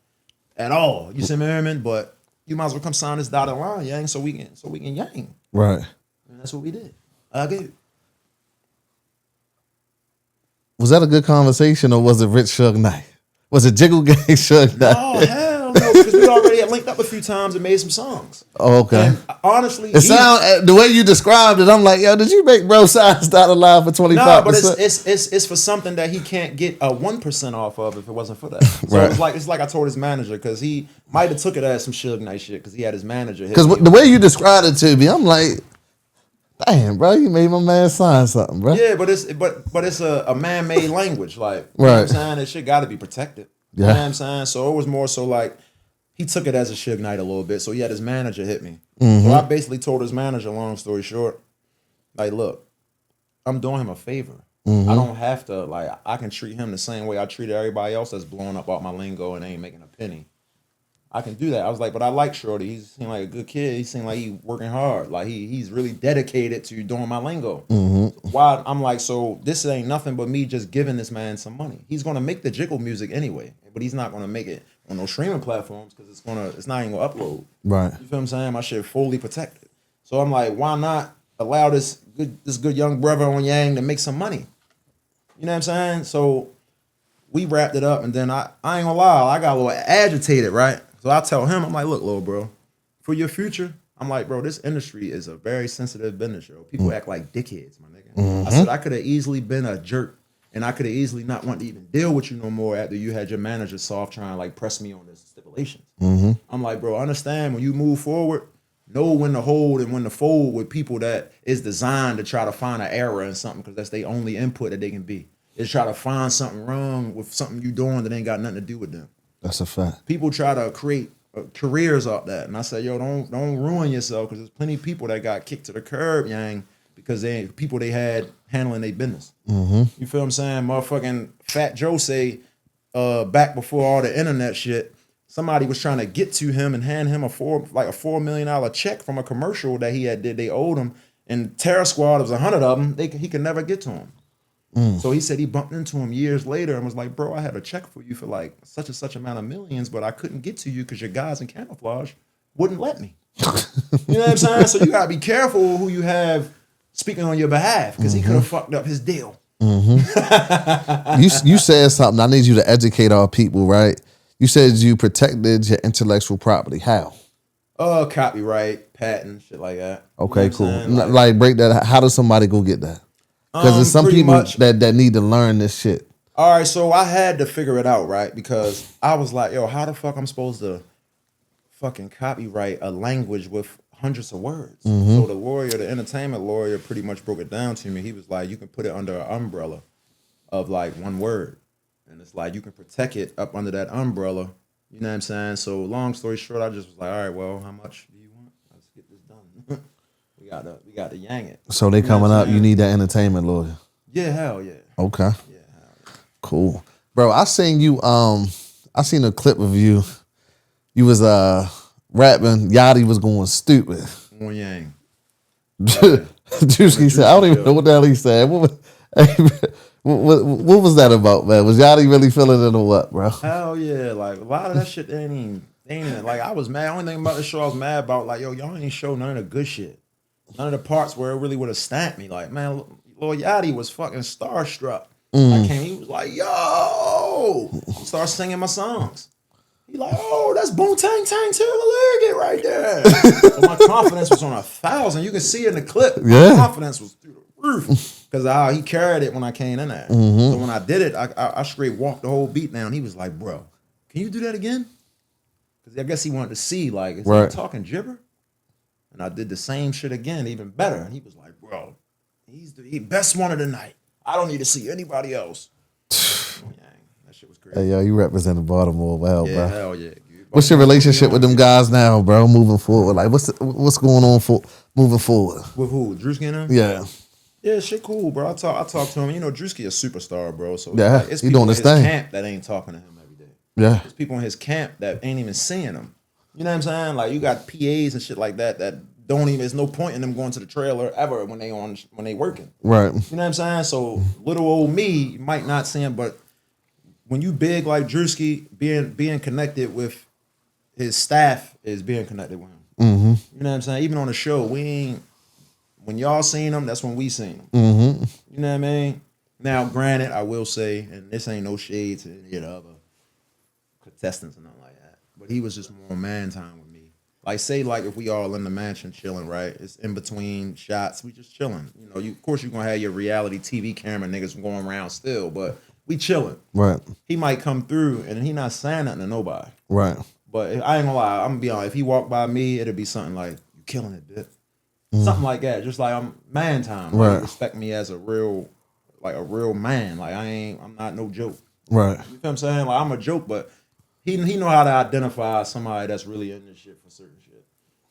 at all. You see me, Merriman? But you might as well come sign this dotted line, yang, so we can yang. Right. And that's what we did. Okay. Was that a good conversation or was it Rich Suge Knight? Was it Jiggle Gang Suge Knight? Oh, hell no, because we already had linked up a few times and made some songs. Oh, okay. And honestly, It sound the way you described it, I'm like, yo, did you make bro sign start a line for 25%? No, but it's for something that he can't get a 1% off of if it wasn't for that. So Right. it's like I told his manager, because he might have took it as some Suge Knight shit, because he had his manager. Because the way you described it to me, I'm like, damn, bro, you made my man sign something, bro. Yeah, but it's a man-made language, like, you know Right. what I'm saying? This shit got to be protected. You Yeah. know what I'm saying? So it was more so like he took it as a Suge Knight a little bit. So he had his manager hit me. So I basically told his manager, long story short, like, look, I'm doing him a favor. I don't have to, like, I can treat him the same way I treated everybody else that's blowing up all my lingo and ain't making a penny. I can do that. I was like, but I like Shorty. He seemed like a good kid. He seemed like he working hard. Like he's really dedicated to doing my lingo. Why? I'm like, so this ain't nothing but me just giving this man some money. He's gonna make the jiggle music anyway, but he's not gonna make it on no streaming platforms because it's not even gonna upload. Right. You feel what I'm saying? My shit fully protected. So I'm like, why not allow this good young brother on Yang to make some money? You know what I'm saying? So we wrapped it up, and then I ain't gonna lie, I got a little agitated, right? So I tell him, I'm like, look, little bro, for your future, I'm like, bro, this industry is a very sensitive business, yo. People act like dickheads, my nigga. I said, I could have easily been a jerk, and I could have easily not want to even deal with you no more after you had your manager soft trying to like press me on this stipulations. I'm like, bro, understand when you move forward, know when to hold and when to fold with people that is designed to try to find an error in something because that's their only input that they can be. Is try to find something wrong with something you doing that ain't got nothing to do with them. That's a fact. People try to create careers off that, and I said, yo, don't ruin yourself, because there's plenty of people that got kicked to the curb, yang, because they had handling their business. You feel what I'm saying? Motherfucking Fat Joe say, back before all the internet shit, somebody was trying to get to him and hand him a $4 million check from a commercial that he had did. They owed him, and Terror Squad, there was 100 of them. He could never get to him. So he said he bumped into him years later and was like, bro, I had a check for you for like such and such amount of millions, but I couldn't get to you because your guys in camouflage wouldn't let me. You know what I'm saying? So you gotta be careful who you have speaking on your behalf, because he could have fucked up his deal. You said something. I need you to educate our people, right? You said you protected your intellectual property. How? Copyright, patent, shit like that. Okay, You know what I'm cool. saying? Like break that. How does somebody go get that? Because there's some pretty people much. that need to learn this shit. All right, so I had to figure it out, right? Because I was like, yo, how the fuck I'm supposed to fucking copyright a language with hundreds of words? So the lawyer, the entertainment lawyer, pretty much broke it down to me. He was like, you can put it under an umbrella of like one word. And it's like you can protect it up under that umbrella. You know what I'm saying? So long story short, I just was like, all right, well, how much do you want? Let's get this done. we got to yang it. So they coming up. You need that entertainment lawyer. Yeah, hell yeah. Okay. Yeah, hell yeah. Cool, bro. I seen you. I seen a clip of you. You was rapping. Yachty was going stupid. One yang. Juicy said, I don't even know what the hell he said. What was that about, man? Was Yachty really feeling it or what, bro? Hell yeah. Like a lot of that shit ain't even like I was mad. Only thing about the show I was mad about, like, yo, y'all ain't show none of the good shit. None of the parts where it really would have stamped me. Like, man, Lil Yachty was fucking starstruck. I came, he was like, yo, start singing my songs. He like, oh, that's Boom Tang Tang Taylor right there. So my confidence was on 1,000. You can see in the clip, my confidence was through the roof because of how he carried it when I came in there. So when I did it, I straight walked the whole beat down. He was like, bro, can you do that again? Because I guess he wanted to see, like, is he talking gibber? And I did the same shit again, even better. And he was like, bro, he's the best one of the night. I don't need to see anybody else. That shit was crazy. Hey, yo, you represented Baltimore well, Yeah, bro. hell yeah. Dude. What's your relationship with them guys now, bro? Moving forward, like what's going on for moving forward? With who? Drewski and him? Yeah, yeah, shit, cool, bro. I talk to him. You know, Drewski a superstar, bro. So yeah, like, it's he people doing in his his thing. camp that ain't talking to him every day. Yeah, There's people in his camp that ain't even seeing him. You know what I'm saying? Like you got PAs and shit like that don't even. There's no point in them going to the trailer ever when they working. right. You know what I'm saying? So little old me, you might not see him, but when you big like Drewski, being connected with his staff is being connected with him. You know what I'm saying? Even on the show, when y'all seen him, that's when we seen him. You know what I mean? Now, granted, I will say, and this ain't no shade to any of the other contestants or nothing like that, but he was just more man time with me. Like, say, like, if we all in the mansion chilling, right? It's in between shots. We just chilling. You know, of course, you're going to have your reality TV camera niggas going around still, but we chilling. Right. He might come through, and he not saying nothing to nobody. Right. But I ain't gonna lie, I'm gonna be honest. If he walked by me, it'd be something like, you killing it, bitch. Something like that. Just like I'm man time. Like, Right. respect me as a real man. Like I'm not no joke. Right. You feel what I'm saying? Like I'm a joke, but he know how to identify somebody that's really in this shit for certain shit.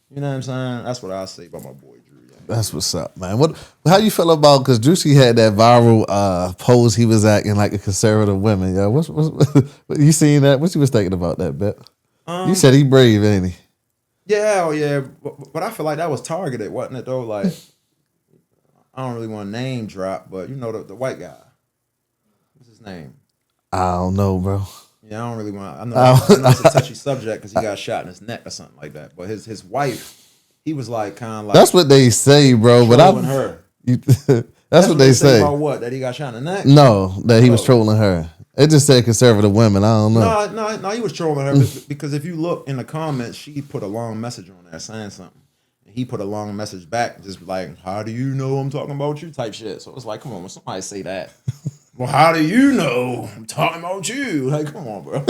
You know what I'm saying? That's what I say about my boy Drew. Yeah. That's what's up, man. How you feel about, because Juicy had that viral pose, he was acting like a conservative woman. Yeah, what's you seen that? What you was thinking about that, bet? You said he brave, ain't he? Yeah, hell yeah. But I feel like that was targeted, wasn't it though? Like I don't really want to name drop, but you know the white guy. What's his name? I don't know, bro. Yeah, I don't really want. I know it's a touchy subject because he got shot in his neck or something like that. But his wife, he was like kind of like. That's what they say, bro. But trolling her. That's what they say. About what? That he got shot in the neck? No, that he was trolling her. It just said conservative women. I don't know. No, he was trolling her because if you look in the comments, she put a long message on there saying something. And he put a long message back, just like, "How do you know I'm talking about you?" type shit. So it's like, come on, when somebody say that. Well, how do you know I'm talking about you? Like, come on, bro.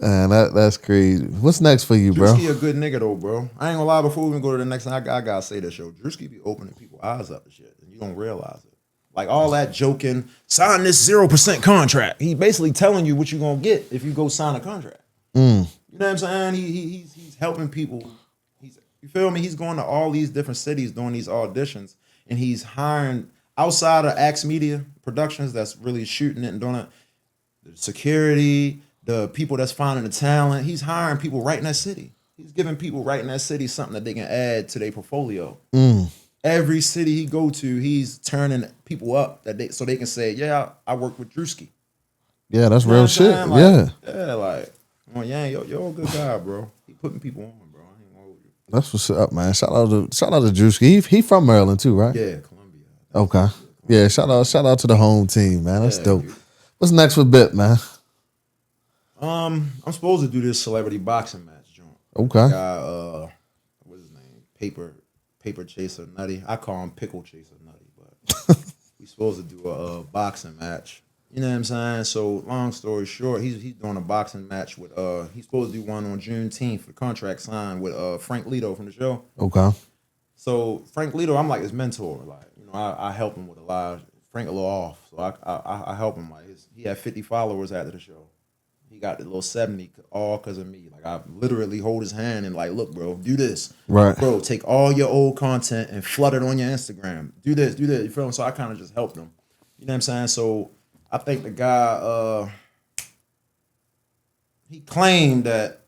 Man, that's crazy. What's next for you, bro? Drewski a good nigga though, bro. I ain't gonna lie. Before we even go to the next thing, I gotta say this, yo. Drewski be opening people's eyes up to shit, and you don't realize it. Like all that joking, sign this 0% contract. He basically telling you what you gonna get if you go sign a contract. You know what I'm saying? He's helping people. You feel me? He's going to all these different cities doing these auditions, and he's hiring outside of Axe Media Productions that's really shooting it and doing it. The security, the people that's finding the talent. He's hiring people right in that city. He's giving people right in that city something that they can add to their portfolio. Every city he go to, he's turning people up so they can say, yeah, I work with Drewski. Yeah, that's You know real what I'm shit. saying? Like, Yeah. Yeah, like, oh, yeah, you're a good guy, bro. He putting people on, bro. I ain't gonna hold you. That's what's up, man. Shout out to Drewski. He from Maryland too, right? Yeah, Columbia. Okay. Yeah, shout out to the home team, man. That's Yeah, dope. dude. What's next for Bip, man? I'm supposed to do this celebrity boxing match joint. Okay. Guy, what's his name? Paper Chaser Nutty. I call him Pickle Chaser Nutty, but we supposed to do a boxing match. You know what I'm saying? So long story short, he's doing a boxing match with he's supposed to do one on Juneteenth. The contract signed with Frank Lito from the show. Okay. So Frank Lito, I'm like his mentor. Like, you know, I help him with a lot. Frank a little off, so I help him. Like he had 50 followers after the show. He got the little 70 all because of me. Like I literally hold his hand and like, look, bro, do this. Right. Bro, take all your old content and flood it on your Instagram. Do this, do that. You feel me? So I kind of just helped him. You know what I'm saying? So I think the guy, he claimed that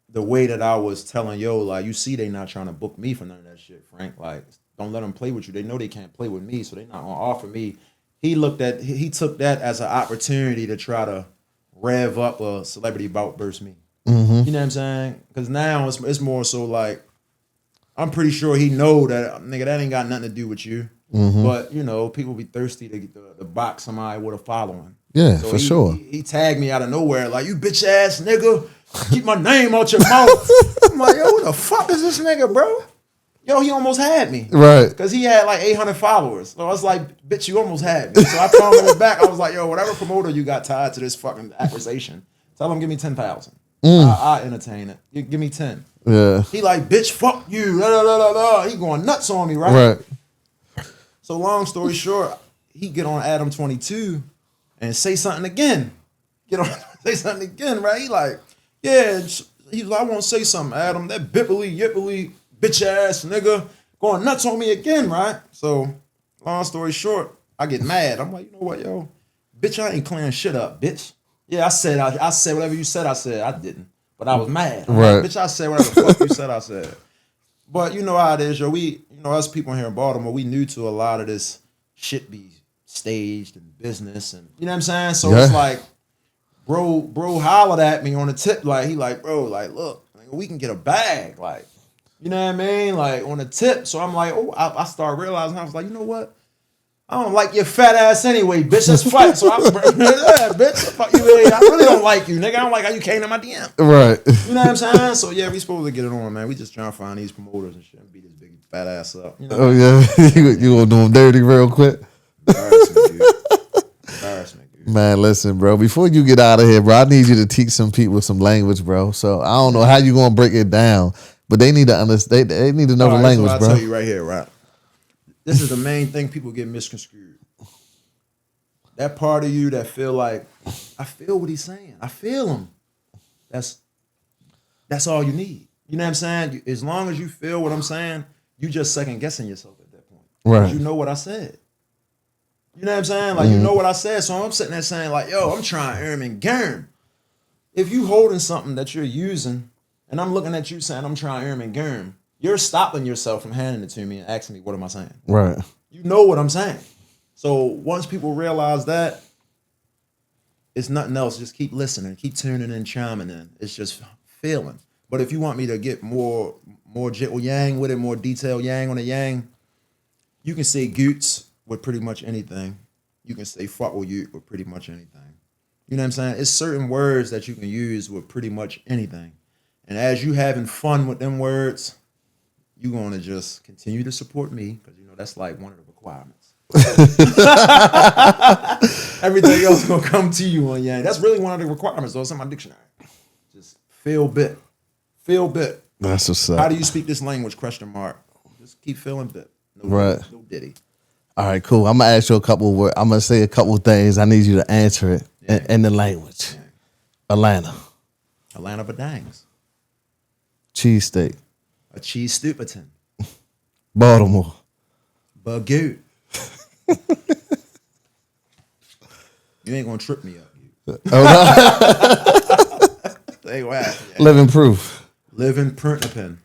the way that I was telling like, you see, they not trying to book me for none of that shit, Frank. Like, don't let them play with you. They know they can't play with me, so they not gonna offer me. He took that as an opportunity to try to rev up a celebrity bout versus me. Mm-hmm. You know what I'm saying? Because now it's more so like, I'm pretty sure he know that, nigga, that ain't got nothing to do with you. Mm-hmm. But, you know, people be thirsty to box somebody with a following. Yeah, so for sure. He tagged me out of nowhere like, you bitch ass nigga, keep my name out your mouth. I'm like, yo, what the fuck is this nigga, bro? Yo, he almost had me. Right. Because he had like 800 followers. So I was like, bitch, you almost had me. So I told him in the back, I was like, yo, whatever promoter you got tied to this fucking accusation, tell him give me 10,000. I entertain it. You give me 10. Yeah. He like, bitch, fuck you. Da, da, da, da, da. He going nuts on me, right? Right. So long story short, he get on Adam 22 and say something again. Say something again, right? He like, yeah, he's like, I want to say something, Adam. That bippily, yippily, bitch ass nigga going nuts on me again, right? So long story short, I get mad. I'm like, you know what, yo, bitch, I ain't clearing shit up, bitch. Yeah, I said whatever you said, I said. I didn't. But I was mad. I'm right. Like, bitch, I said whatever the fuck you said, I said. But you know how it is, yo. Us people here in Baltimore, we new to a lot of this shit be staged and business and you know what I'm saying? So It's like, bro hollered at me on the tip, like he like, bro, like, look, we can get a bag, like, you know what I mean? Like on the tip. So I'm like, I started realizing, I was like, you know what? I don't like your fat ass anyway, bitch. Let's fight. So I'm yeah, bitch. Fuck you, I really don't like you, nigga. I don't like how you came to my DM. Right. You know what I'm saying? So yeah, we supposed to get it on, man. We just trying to find these promoters and shit and beat this big fat ass up. You know? Oh yeah, you gonna do them dirty real quick? Embarrassment, dude. Man, listen, bro. Before you get out of here, bro, I need you to teach some people some language, bro. So I don't know how you gonna break it down, but they need to understand. They need to know the language, so bro. I'll tell you right here, right? This is the main thing people get misconstrued. That part of you that feel like, I feel what he's saying. I feel him. That's all you need. You know what I'm saying? As long as you feel what I'm saying, you just second guessing yourself at that point. Right. You know what I said. You know what I'm saying? Like, you know what I said. So I'm sitting there saying like, yo, I'm trying to earn and germ. If you holding something that you're using and I'm looking at you saying I'm trying to earn and germ, you're stopping yourself from handing it to me and asking me, what am I saying? Right. You know what I'm saying. So once people realize that, it's nothing else. Just keep listening, keep tuning in, chiming in. It's just feeling. But if you want me to get more jiggle yang with it, more detail yang on the yang, you can say goots with pretty much anything. You can say fuck with you with pretty much anything. You know what I'm saying? It's certain words that you can use with pretty much anything. And as you having fun with them words, you're going to just continue to support me because, you know, that's like one of the requirements. Everything else going to come to you on yang. That's really one of the requirements, though. It's in my dictionary. Just feel bit. Feel bit. That's what's up. How do you speak this language? Question mark. Just keep feeling bit. No, right. No diddy. All right, cool. I'm going to ask you a couple words. I'm going to say a couple things. I need you to answer it in the language. Yeah. Atlanta. Atlanta Badangs. Cheesesteak. A cheese stupiton. Baltimore. Bagoot. You ain't gonna trip me up. You. Living proof. Living print pen.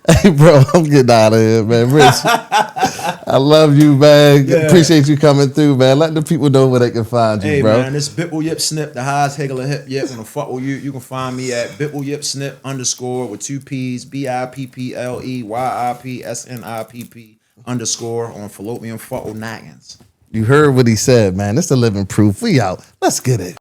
Hey, bro, I'm getting out of here, man. Rich, I love you, man. Yeah. Appreciate you coming through, man. Let the people know where they can find you, Hey, bro. man, this Bipple Yip Snip, the highest higgler hip yip. Wanna fuck with you? You can find me at Bipple Yip Snip _ with 2 P's, BIPPLEYIPSNIPP _ on fallopian fuckle noggins. You heard what he said, man. It's the living proof. We out. Let's get it.